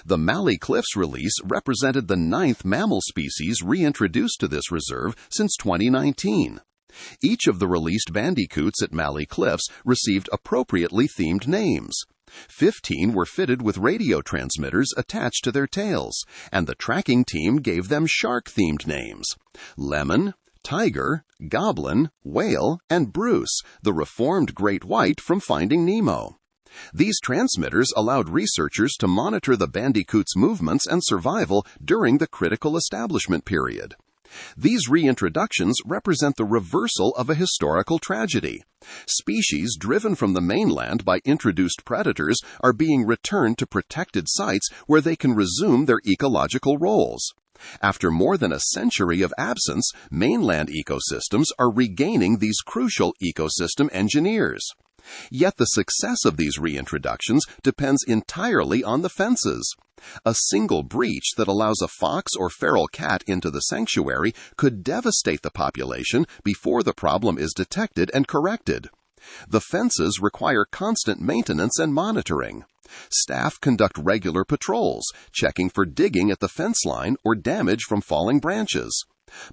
The Mallee Cliffs release represented the 9th mammal species reintroduced to this reserve since 2019. Each of the released bandicoots at Mallee Cliffs received appropriately themed names. 15 were fitted with radio transmitters attached to their tails, and the tracking team gave them shark-themed names: Lemon, Tiger, Goblin, Whale, and Bruce, the reformed great white from Finding Nemo. These transmitters allowed researchers to monitor the bandicoots' movements and survival during the critical establishment period. These reintroductions represent the reversal of a historical tragedy. Species driven from the mainland by introduced predators are being returned to protected sites where they can resume their ecological roles. After more than a century of absence, mainland ecosystems are regaining these crucial ecosystem engineers. Yet the success of these reintroductions depends entirely on the fences. A single breach that allows a fox or feral cat into the sanctuary could devastate the population before the problem is detected and corrected. The fences require constant maintenance and monitoring. Staff conduct regular patrols, checking for digging at the fence line or damage from falling branches.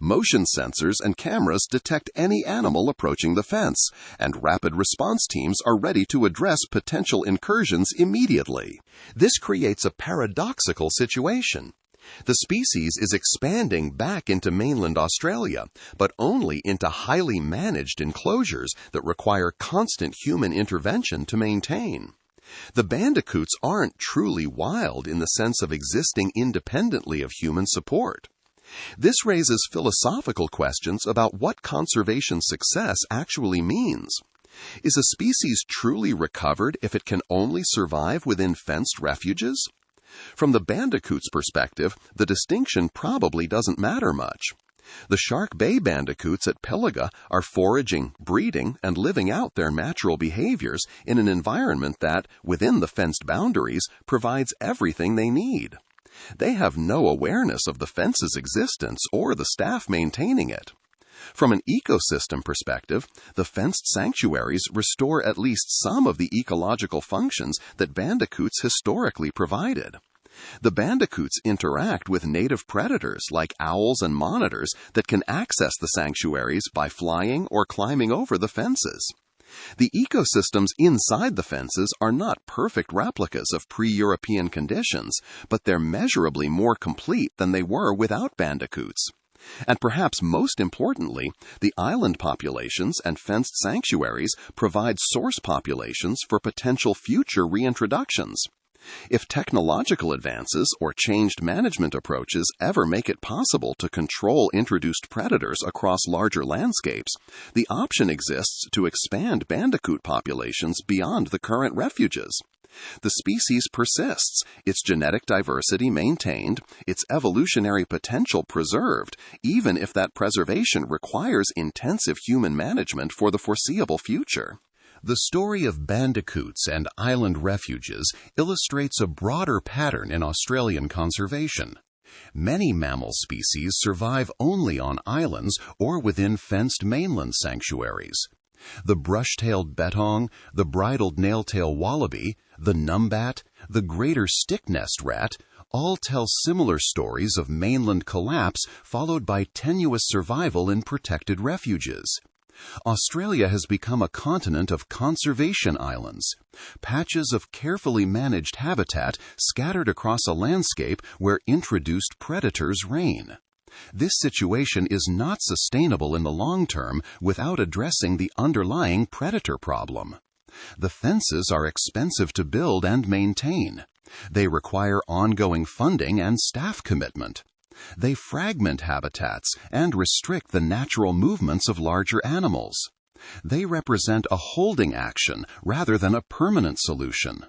Motion sensors and cameras detect any animal approaching the fence, and rapid response teams are ready to address potential incursions immediately. This creates a paradoxical situation. The species is expanding back into mainland Australia, but only into highly managed enclosures that require constant human intervention to maintain. The bandicoots aren't truly wild in the sense of existing independently of human support. This raises philosophical questions about what conservation success actually means. Is a species truly recovered if it can only survive within fenced refuges? From the bandicoot's perspective, the distinction probably doesn't matter much. The Shark Bay bandicoots at Pilliga are foraging, breeding, and living out their natural behaviors in an environment that, within the fenced boundaries, provides everything they need. They have no awareness of the fence's existence or the staff maintaining it. From an ecosystem perspective, the fenced sanctuaries restore at least some of the ecological functions that bandicoots historically provided. The bandicoots interact with native predators like owls and monitors that can access the sanctuaries by flying or climbing over the fences. The ecosystems inside the fences are not perfect replicas of pre-European conditions, but they're measurably more complete than they were without bandicoots. And perhaps most importantly, the island populations and fenced sanctuaries provide source populations for potential future reintroductions. If technological advances or changed management approaches ever make it possible to control introduced predators across larger landscapes, the option exists to expand bandicoot populations beyond the current refuges. The species persists, its genetic diversity maintained, its evolutionary potential preserved, even if that preservation requires intensive human management for the foreseeable future. The story of bandicoots and island refuges illustrates a broader pattern in Australian conservation. Many mammal species survive only on islands or within fenced mainland sanctuaries. The brush-tailed bettong, the bridled nail-tail wallaby, the numbat, the greater stick-nest rat all tell similar stories of mainland collapse followed by tenuous survival in protected refuges. Australia has become a continent of conservation islands, patches of carefully managed habitat scattered across a landscape where introduced predators reign. This situation is not sustainable in the long term without addressing the underlying predator problem. The fences are expensive to build and maintain. They require ongoing funding and staff commitment. They fragment habitats and restrict the natural movements of larger animals. They represent a holding action rather than a permanent solution.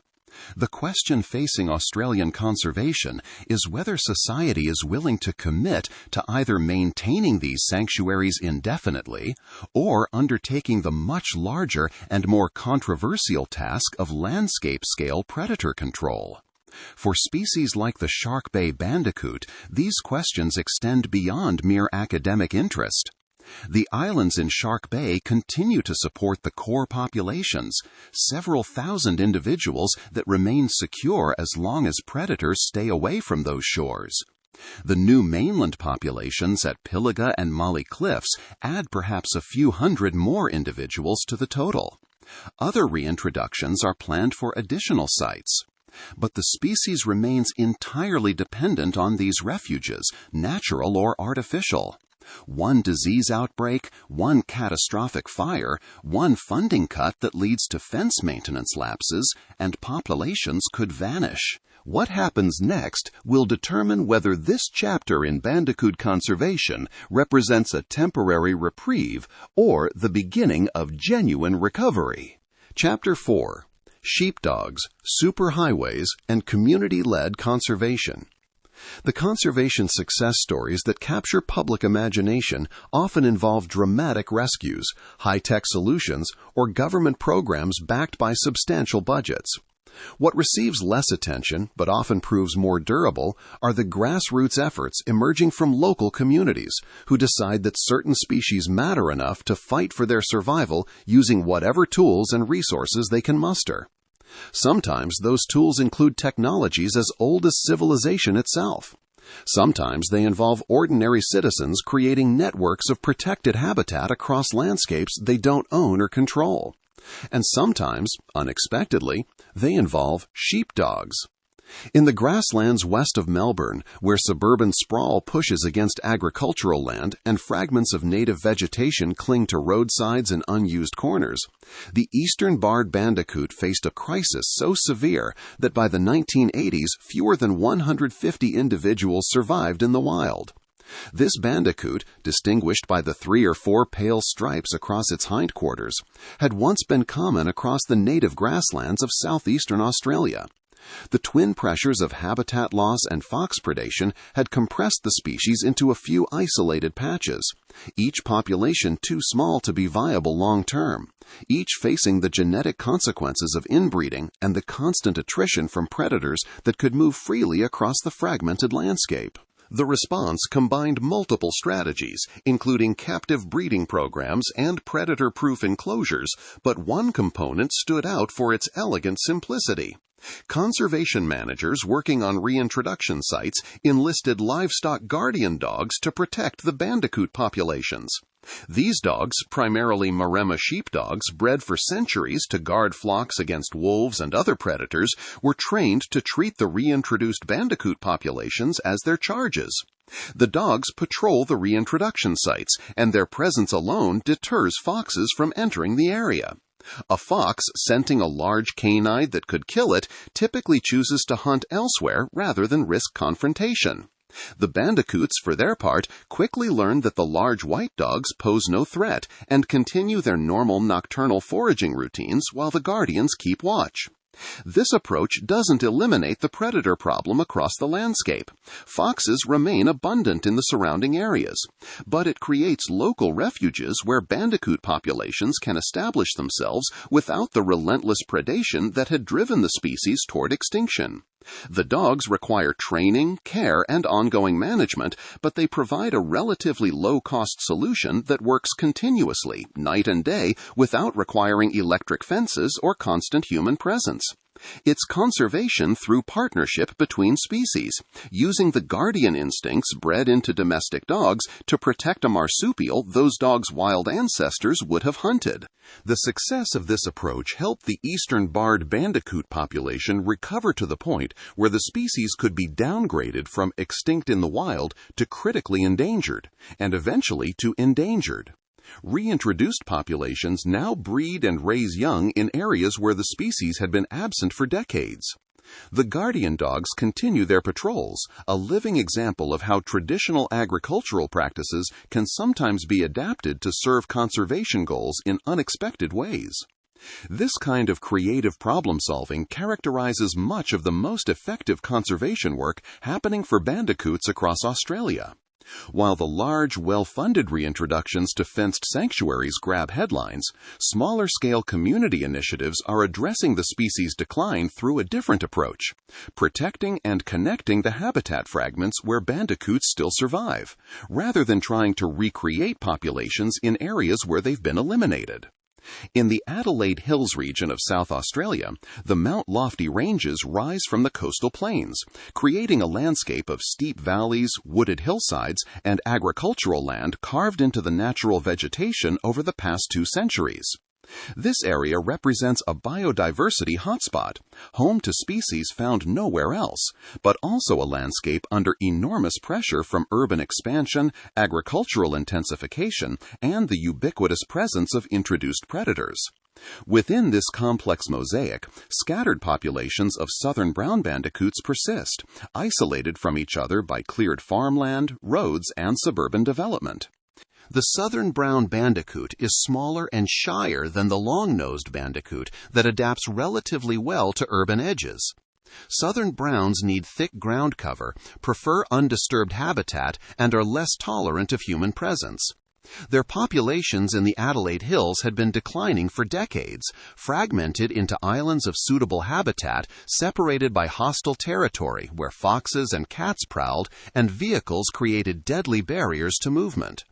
The question facing Australian conservation is whether society is willing to commit to either maintaining these sanctuaries indefinitely or undertaking the much larger and more controversial task of landscape-scale predator control. For species like the Shark Bay bandicoot, these questions extend beyond mere academic interest. The islands in Shark Bay continue to support the core populations, several thousand individuals that remain secure as long as predators stay away from those shores. The new mainland populations at Pilliga and Molly Cliffs add perhaps a few hundred more individuals to the total. Other reintroductions are planned for additional sites. But the species remains entirely dependent on these refuges, natural or artificial. One disease outbreak, one catastrophic fire, one funding cut that leads to fence maintenance lapses, and populations could vanish. What happens next will determine whether this chapter in Bandicoot conservation represents a temporary reprieve or the beginning of genuine recovery. Chapter 4. Sheepdogs, Superhighways, and Community-Led Conservation. The conservation success stories that capture public imagination often involve dramatic rescues, high-tech solutions, or government programs backed by substantial budgets. What receives less attention, but often proves more durable, are the grassroots efforts emerging from local communities who decide that certain species matter enough to fight for their survival using whatever tools and resources they can muster. Sometimes those tools include technologies as old as civilization itself. Sometimes they involve ordinary citizens creating networks of protected habitat across landscapes they don't own or control. And sometimes, unexpectedly, they involve sheepdogs. In the grasslands west of Melbourne, where suburban sprawl pushes against agricultural land and fragments of native vegetation cling to roadsides and unused corners, the eastern barred bandicoot faced a crisis so severe that by the 1980s, fewer than 150 individuals survived in the wild. This bandicoot, distinguished by the 3 or 4 pale stripes across its hindquarters, had once been common across the native grasslands of southeastern Australia. The twin pressures of habitat loss and fox predation had compressed the species into a few isolated patches, each population too small to be viable long-term, each facing the genetic consequences of inbreeding and the constant attrition from predators that could move freely across the fragmented landscape. The response combined multiple strategies, including captive breeding programs and predator-proof enclosures, but one component stood out for its elegant simplicity. Conservation managers working on reintroduction sites enlisted livestock guardian dogs to protect the bandicoot populations. These dogs, primarily Maremma sheepdogs bred for centuries to guard flocks against wolves and other predators, were trained to treat the reintroduced bandicoot populations as their charges. The dogs patrol the reintroduction sites, and their presence alone deters foxes from entering the area. A fox scenting a large canine that could kill it typically chooses to hunt elsewhere rather than risk confrontation. The bandicoots, for their part, quickly learn that the large white dogs pose no threat and continue their normal nocturnal foraging routines while the guardians keep watch. This approach doesn't eliminate the predator problem across the landscape. Foxes remain abundant in the surrounding areas, but it creates local refuges where bandicoot populations can establish themselves without the relentless predation that had driven the species toward extinction. The dogs require training, care, and ongoing management, but they provide a relatively low-cost solution that works continuously, night and day, without requiring electric fences or constant human presence. It's conservation through partnership between species, using the guardian instincts bred into domestic dogs to protect a marsupial those dogs' wild ancestors would have hunted. The success of this approach helped the eastern barred bandicoot population recover to the point where the species could be downgraded from extinct in the wild to critically endangered, and eventually to endangered. Reintroduced populations now breed and raise young in areas where the species had been absent for decades. The guardian dogs continue their patrols, a living example of how traditional agricultural practices can sometimes be adapted to serve conservation goals in unexpected ways. This kind of creative problem-solving characterizes much of the most effective conservation work happening for bandicoots across Australia. While the large, well-funded reintroductions to fenced sanctuaries grab headlines, smaller-scale community initiatives are addressing the species' decline through a different approach, protecting and connecting the habitat fragments where bandicoots still survive, rather than trying to recreate populations in areas where they've been eliminated. In the Adelaide Hills region of South Australia, the Mount Lofty Ranges rise from the coastal plains, creating a landscape of steep valleys, wooded hillsides, and agricultural land carved into the natural vegetation over the past 2 centuries. This area represents a biodiversity hotspot, home to species found nowhere else, but also a landscape under enormous pressure from urban expansion, agricultural intensification, and the ubiquitous presence of introduced predators. Within this complex mosaic, scattered populations of southern brown bandicoots persist, isolated from each other by cleared farmland, roads, and suburban development. The southern brown bandicoot is smaller and shyer than the long-nosed bandicoot that adapts relatively well to urban edges. Southern browns need thick ground cover, prefer undisturbed habitat, and are less tolerant of human presence. Their populations in the Adelaide Hills had been declining for decades, fragmented into islands of suitable habitat separated by hostile territory where foxes and cats prowled and vehicles created deadly barriers to movement.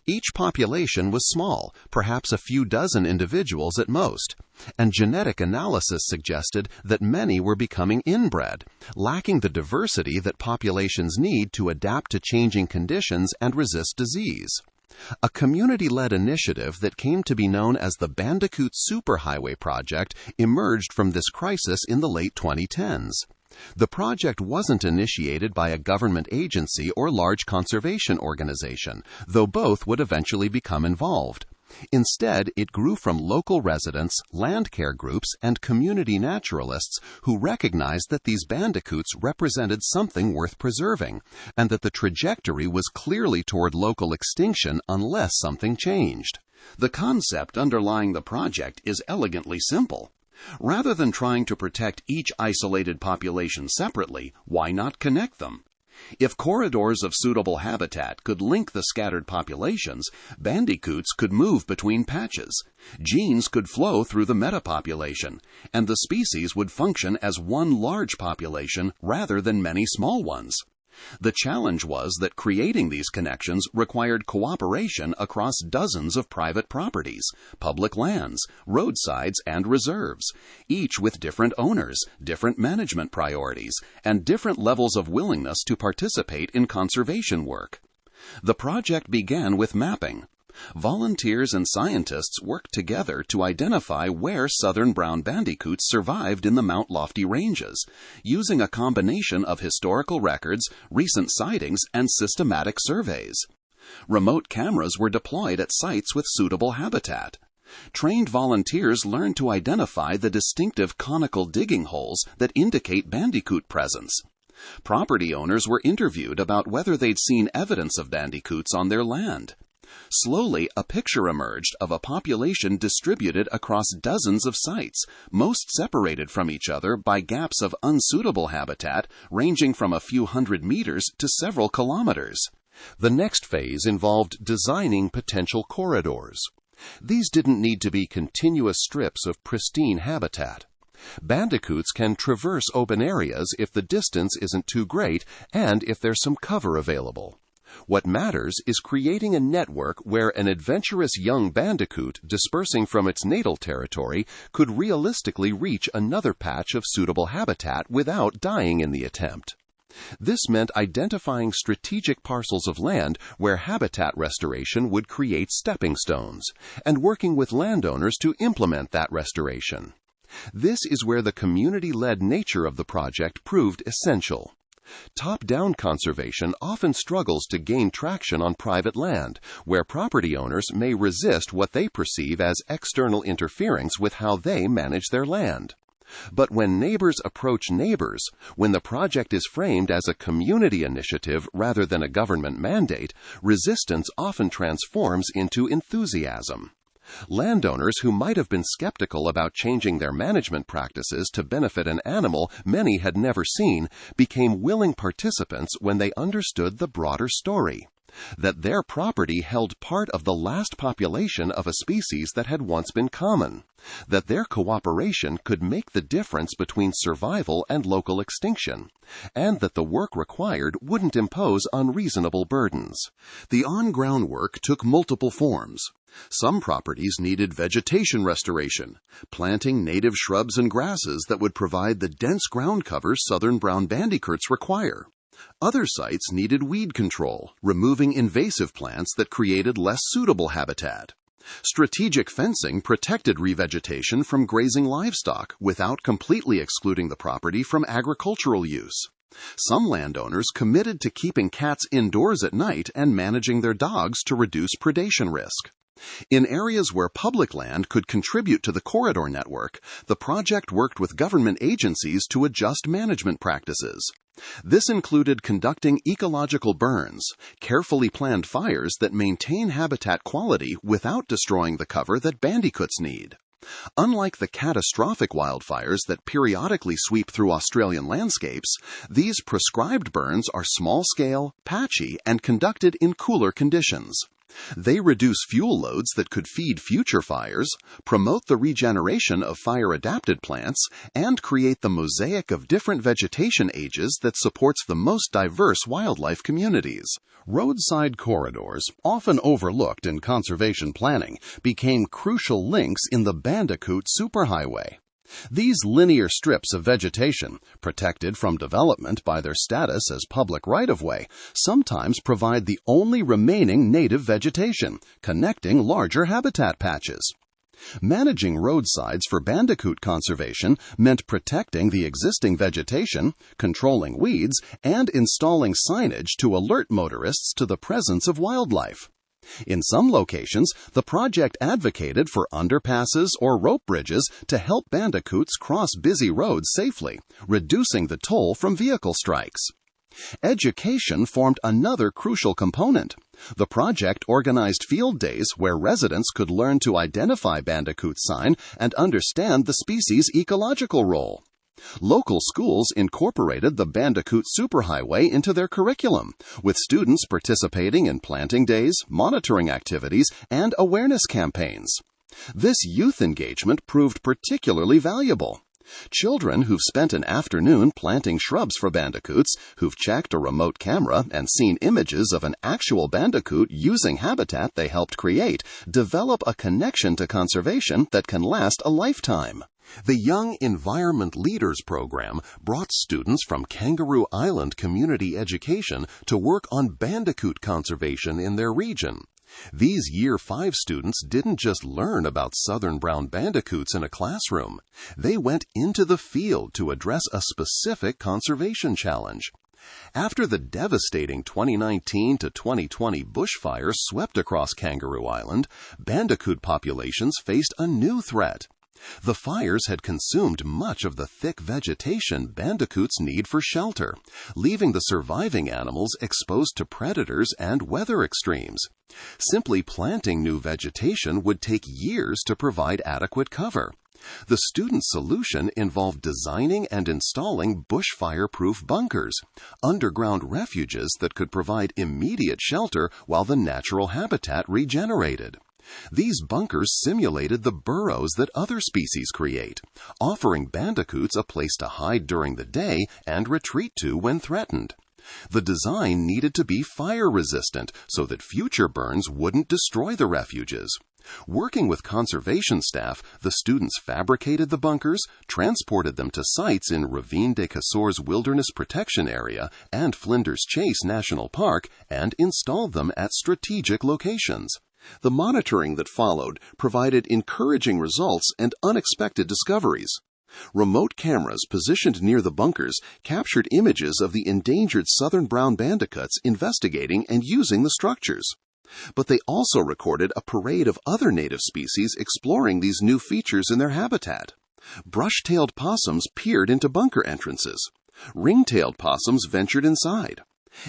Each population was small, perhaps a few dozen individuals at most, and genetic analysis suggested that many were becoming inbred, lacking the diversity that populations need to adapt to changing conditions and resist disease. A community-led initiative that came to be known as the Bandicoot Superhighway project emerged from this crisis in the late 2010s. The project wasn't initiated by a government agency or large conservation organization, though both would eventually become involved. Instead, it grew from local residents, land care groups, and community naturalists who recognized that these bandicoots represented something worth preserving, and that the trajectory was clearly toward local extinction unless something changed. The concept underlying the project is elegantly simple. Rather than trying to protect each isolated population separately, why not connect them? If corridors of suitable habitat could link the scattered populations, bandicoots could move between patches, genes could flow through the metapopulation, and the species would function as one large population rather than many small ones. The challenge was that creating these connections required cooperation across dozens of private properties, public lands, roadsides, and reserves, each with different owners, different management priorities, and different levels of willingness to participate in conservation work. The project began with mapping. Volunteers and scientists worked together to identify where southern brown bandicoots survived in the Mount Lofty Ranges, using a combination of historical records, recent sightings, and systematic surveys. Remote cameras were deployed at sites with suitable habitat. Trained volunteers learned to identify the distinctive conical digging holes that indicate bandicoot presence. Property owners were interviewed about whether they'd seen evidence of bandicoots on their land. Slowly, a picture emerged of a population distributed across dozens of sites, most separated from each other by gaps of unsuitable habitat ranging from a few hundred meters to several kilometers. The next phase involved designing potential corridors. These didn't need to be continuous strips of pristine habitat. Bandicoots can traverse open areas if the distance isn't too great and if there's some cover available. What matters is creating a network where an adventurous young bandicoot dispersing from its natal territory could realistically reach another patch of suitable habitat without dying in the attempt. This meant identifying strategic parcels of land where habitat restoration would create stepping stones, and working with landowners to implement that restoration. This is where the community-led nature of the project proved essential. Top-down conservation often struggles to gain traction on private land, where property owners may resist what they perceive as external interference with how they manage their land. But when neighbors approach neighbors, when the project is framed as a community initiative rather than a government mandate, resistance often transforms into enthusiasm. Landowners who might have been skeptical about changing their management practices to benefit an animal many had never seen became willing participants when they understood the broader story, that their property held part of the last population of a species that had once been common, that their cooperation could make the difference between survival and local extinction, and that the work required wouldn't impose unreasonable burdens. The on-ground work took multiple forms. Some properties needed vegetation restoration, planting native shrubs and grasses that would provide the dense ground cover southern brown bandicoots require. Other sites needed weed control, removing invasive plants that created less suitable habitat. Strategic fencing protected revegetation from grazing livestock without completely excluding the property from agricultural use. Some landowners committed to keeping cats indoors at night and managing their dogs to reduce predation risk. In areas where public land could contribute to the corridor network, the project worked with government agencies to adjust management practices. This included conducting ecological burns, carefully planned fires that maintain habitat quality without destroying the cover that bandicoots need. Unlike the catastrophic wildfires that periodically sweep through Australian landscapes, these prescribed burns are small-scale, patchy, and conducted in cooler conditions. They reduce fuel loads that could feed future fires, promote the regeneration of fire-adapted plants, and create the mosaic of different vegetation ages that supports the most diverse wildlife communities. Roadside corridors, often overlooked in conservation planning, became crucial links in the Bandicoot Superhighway. These linear strips of vegetation, protected from development by their status as public right-of-way, sometimes provide the only remaining native vegetation, connecting larger habitat patches. Managing roadsides for bandicoot conservation meant protecting the existing vegetation, controlling weeds, and installing signage to alert motorists to the presence of wildlife. In some locations, the project advocated for underpasses or rope bridges to help bandicoots cross busy roads safely, reducing the toll from vehicle strikes. Education formed another crucial component. The project organized field days where residents could learn to identify bandicoot sign and understand the species' ecological role. Local schools incorporated the Bandicoot Superhighway into their curriculum, with students participating in planting days, monitoring activities, and awareness campaigns. This youth engagement proved particularly valuable. Children who've spent an afternoon planting shrubs for bandicoots, who've checked a remote camera and seen images of an actual bandicoot using habitat they helped create, develop a connection to conservation that can last a lifetime. The Young Environment Leaders program brought students from Kangaroo Island Community Education to work on bandicoot conservation in their region. These Year 5 students didn't just learn about southern brown bandicoots in a classroom. They went into the field to address a specific conservation challenge. After the devastating 2019 to 2020 bushfires swept across Kangaroo Island, bandicoot populations faced a new threat. The fires had consumed much of the thick vegetation bandicoots need for shelter, leaving the surviving animals exposed to predators and weather extremes. Simply planting new vegetation would take years to provide adequate cover. The student solution involved designing and installing bushfire-proof bunkers, underground refuges that could provide immediate shelter while the natural habitat regenerated. These bunkers simulated the burrows that other species create, offering bandicoots a place to hide during the day and retreat to when threatened. The design needed to be fire-resistant so that future burns wouldn't destroy the refuges. Working with conservation staff, the students fabricated the bunkers, transported them to sites in Ravine des Casseurs Wilderness Protection Area and Flinders Chase National Park, and installed them at strategic locations. The monitoring that followed provided encouraging results and unexpected discoveries. Remote cameras positioned near the bunkers captured images of the endangered southern brown bandicoots investigating and using the structures. But they also recorded a parade of other native species exploring these new features in their habitat. Brush-tailed possums peered into bunker entrances. Ring-tailed possums ventured inside.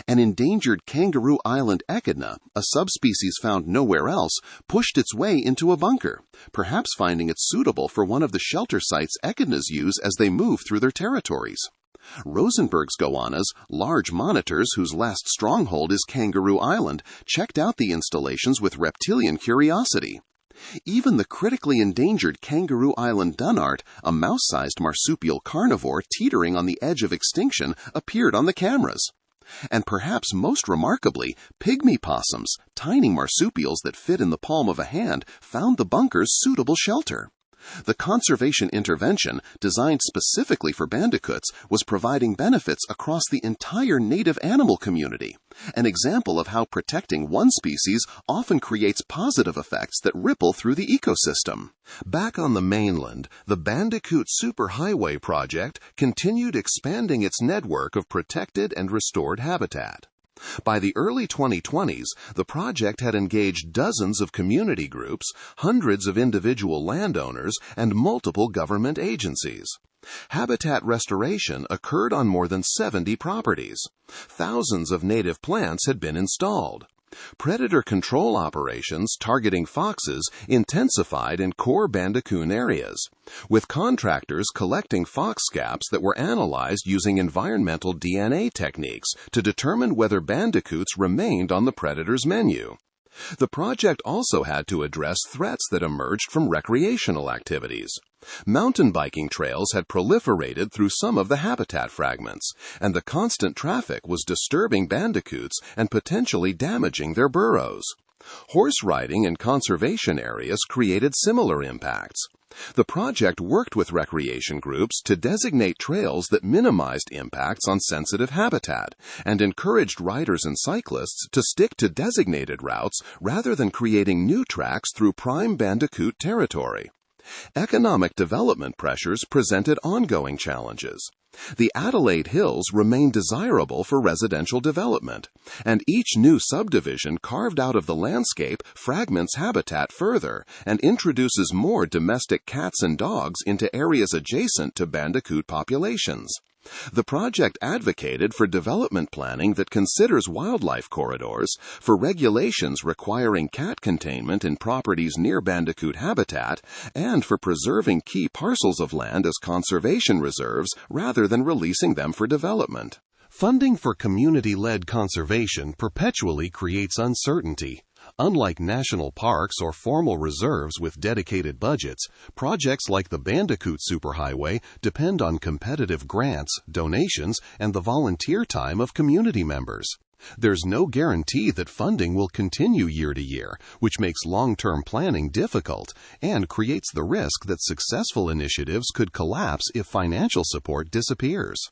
An endangered kangaroo island echidna, a subspecies found nowhere else, pushed its way into a bunker, perhaps finding it suitable for one of the shelter sites echidnas use as they move through their territories. Rosenberg's goannas, large monitors whose last stronghold is Kangaroo Island, checked out the installations with reptilian curiosity. Even the critically endangered Kangaroo Island dunart, a mouse-sized marsupial carnivore teetering on the edge of extinction, appeared on the cameras. And perhaps most remarkably, pygmy possums, tiny marsupials that fit in the palm of a hand, found the bunkers suitable shelter. The conservation intervention, designed specifically for bandicoots, was providing benefits across the entire native animal community, an example of how protecting one species often creates positive effects that ripple through the ecosystem. Back on the mainland, the Bandicoot Superhighway project continued expanding its network of protected and restored habitat. By the early 2020s, the project had engaged dozens of community groups, hundreds of individual landowners, and multiple government agencies. Habitat restoration occurred on more than 70 properties. Thousands of native plants had been installed. Predator control operations targeting foxes intensified in core Bandicoot areas, with contractors collecting fox scaps that were analyzed using environmental DNA techniques to determine whether bandicoots remained on the predator's menu. The project also had to address threats that emerged from recreational activities. Mountain biking trails had proliferated through some of the habitat fragments, and the constant traffic was disturbing bandicoots and potentially damaging their burrows. Horse riding in conservation areas created similar impacts. The project worked with recreation groups to designate trails that minimized impacts on sensitive habitat and encouraged riders and cyclists to stick to designated routes rather than creating new tracks through prime bandicoot territory. Economic development pressures presented ongoing challenges. The Adelaide Hills remain desirable for residential development, and each new subdivision carved out of the landscape fragments habitat further and introduces more domestic cats and dogs into areas adjacent to bandicoot populations. The project advocated for development planning that considers wildlife corridors, for regulations requiring cat containment in properties near bandicoot habitat, and for preserving key parcels of land as conservation reserves rather than releasing them for development. Funding for community-led conservation perpetually creates uncertainty. Unlike national parks or formal reserves with dedicated budgets, projects like the Bandicoot Superhighway depend on competitive grants, donations, and the volunteer time of community members. There's no guarantee that funding will continue year to year, which makes long-term planning difficult and creates the risk that successful initiatives could collapse if financial support disappears.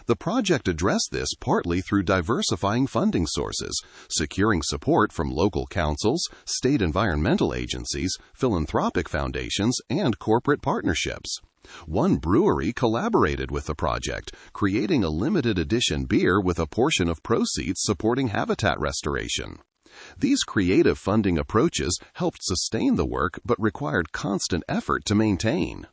The project addressed this partly through diversifying funding sources, securing support from local councils, state environmental agencies, philanthropic foundations, and corporate partnerships. One brewery collaborated with the project, creating a limited edition beer with a portion of proceeds supporting habitat restoration. These creative funding approaches helped sustain the work but required constant effort to maintain.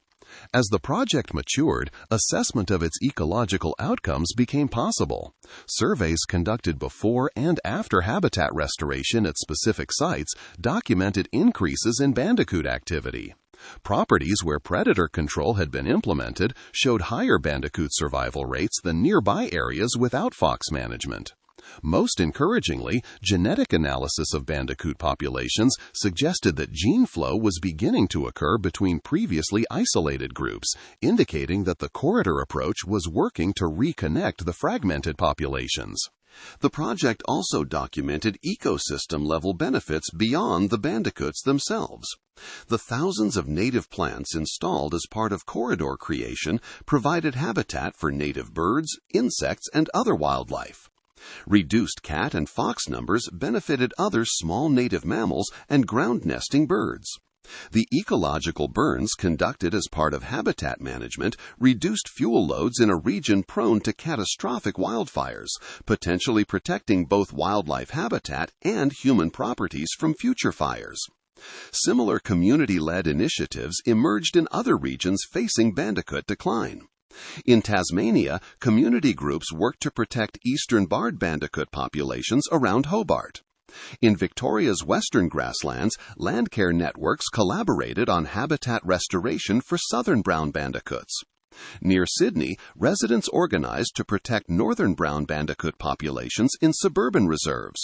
As the project matured, assessment of its ecological outcomes became possible. Surveys conducted before and after habitat restoration at specific sites documented increases in bandicoot activity. Properties where predator control had been implemented showed higher bandicoot survival rates than nearby areas without fox management. Most encouragingly, genetic analysis of bandicoot populations suggested that gene flow was beginning to occur between previously isolated groups, indicating that the corridor approach was working to reconnect the fragmented populations. The project also documented ecosystem-level benefits beyond the bandicoots themselves. The thousands of native plants installed as part of corridor creation provided habitat for native birds, insects, and other wildlife. Reduced cat and fox numbers benefited other small native mammals and ground-nesting birds. The ecological burns conducted as part of habitat management reduced fuel loads in a region prone to catastrophic wildfires, potentially protecting both wildlife habitat and human properties from future fires. Similar community-led initiatives emerged in other regions facing bandicoot decline. In Tasmania, community groups work to protect eastern barred bandicoot populations around Hobart. In Victoria's western grasslands, land care networks collaborated on habitat restoration for southern brown bandicoots. Near Sydney, residents organized to protect northern brown bandicoot populations in suburban reserves.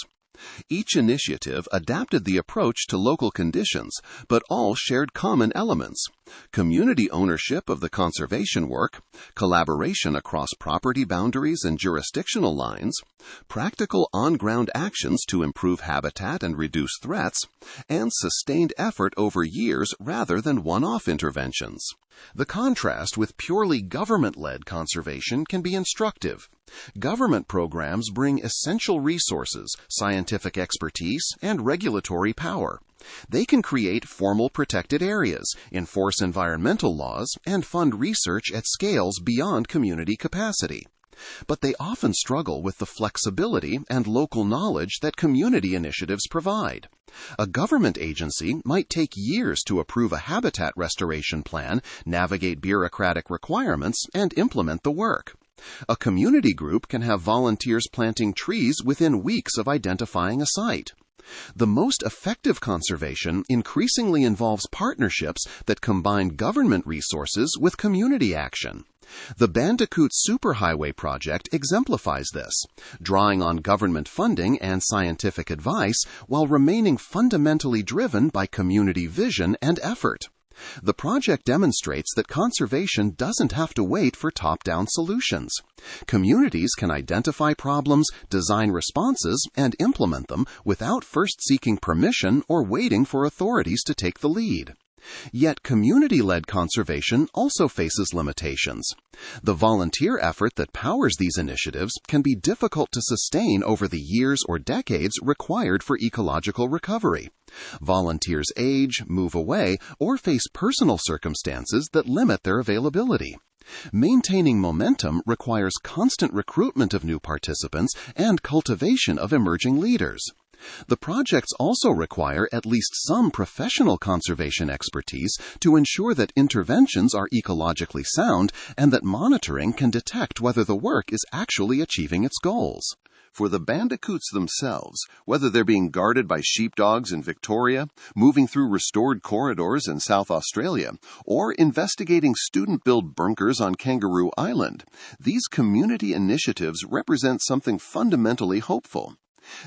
Each initiative adapted the approach to local conditions, but all shared common elements: community ownership of the conservation work, collaboration across property boundaries and jurisdictional lines, practical on-ground actions to improve habitat and reduce threats, and sustained effort over years rather than one-off interventions. The contrast with purely government-led conservation can be instructive. Government programs bring essential resources, scientific expertise, and regulatory power. They can create formal protected areas, enforce environmental laws, and fund research at scales beyond community capacity. But they often struggle with the flexibility and local knowledge that community initiatives provide. A government agency might take years to approve a habitat restoration plan, navigate bureaucratic requirements, and implement the work. A community group can have volunteers planting trees within weeks of identifying a site. The most effective conservation increasingly involves partnerships that combine government resources with community action. The Bandicoot Superhighway project exemplifies this, drawing on government funding and scientific advice while remaining fundamentally driven by community vision and effort. The project demonstrates that conservation doesn't have to wait for top-down solutions. Communities can identify problems, design responses, and implement them without first seeking permission or waiting for authorities to take the lead. Yet community-led conservation also faces limitations. The volunteer effort that powers these initiatives can be difficult to sustain over the years or decades required for ecological recovery. Volunteers age, move away, or face personal circumstances that limit their availability. Maintaining momentum requires constant recruitment of new participants and cultivation of emerging leaders. The projects also require at least some professional conservation expertise to ensure that interventions are ecologically sound and that monitoring can detect whether the work is actually achieving its goals. For the bandicoots themselves, whether they're being guarded by sheepdogs in Victoria, moving through restored corridors in South Australia, or investigating student-built bunkers on Kangaroo Island, these community initiatives represent something fundamentally hopeful.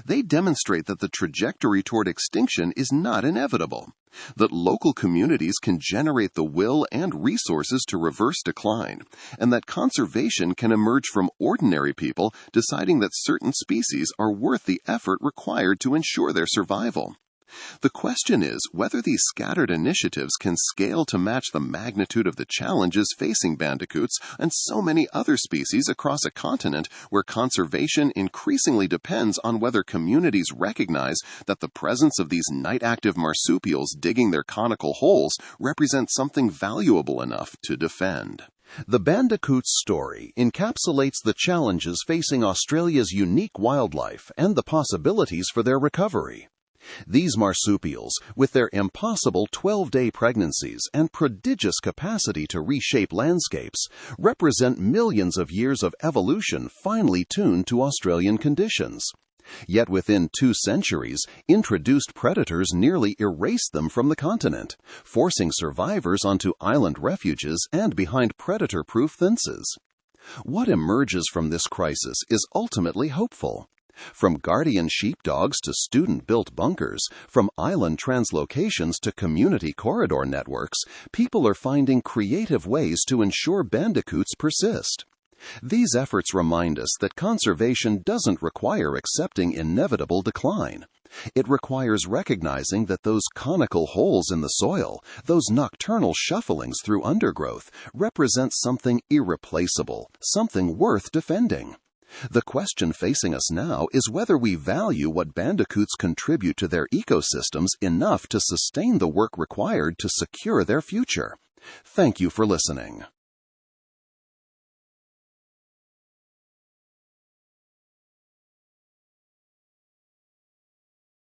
They demonstrate that the trajectory toward extinction is not inevitable, that local communities can generate the will and resources to reverse decline, and that conservation can emerge from ordinary people deciding that certain species are worth the effort required to ensure their survival. The question is whether these scattered initiatives can scale to match the magnitude of the challenges facing bandicoots and so many other species across a continent where conservation increasingly depends on whether communities recognize that the presence of these night-active marsupials digging their conical holes represents something valuable enough to defend. The Bandicoot's story encapsulates the challenges facing Australia's unique wildlife and the possibilities for their recovery. These marsupials, with their impossible 12-day pregnancies and prodigious capacity to reshape landscapes, represent millions of years of evolution finely tuned to Australian conditions. Yet within 2 centuries, introduced predators nearly erased them from the continent, forcing survivors onto island refuges and behind predator-proof fences. What emerges from this crisis is ultimately hopeful. From guardian sheepdogs to student-built bunkers, from island translocations to community corridor networks, people are finding creative ways to ensure bandicoots persist. These efforts remind us that conservation doesn't require accepting inevitable decline. It requires recognizing that those conical holes in the soil, those nocturnal shufflings through undergrowth, represent something irreplaceable, something worth defending. The question facing us now is whether we value what bandicoots contribute to their ecosystems enough to sustain the work required to secure their future. Thank you for listening.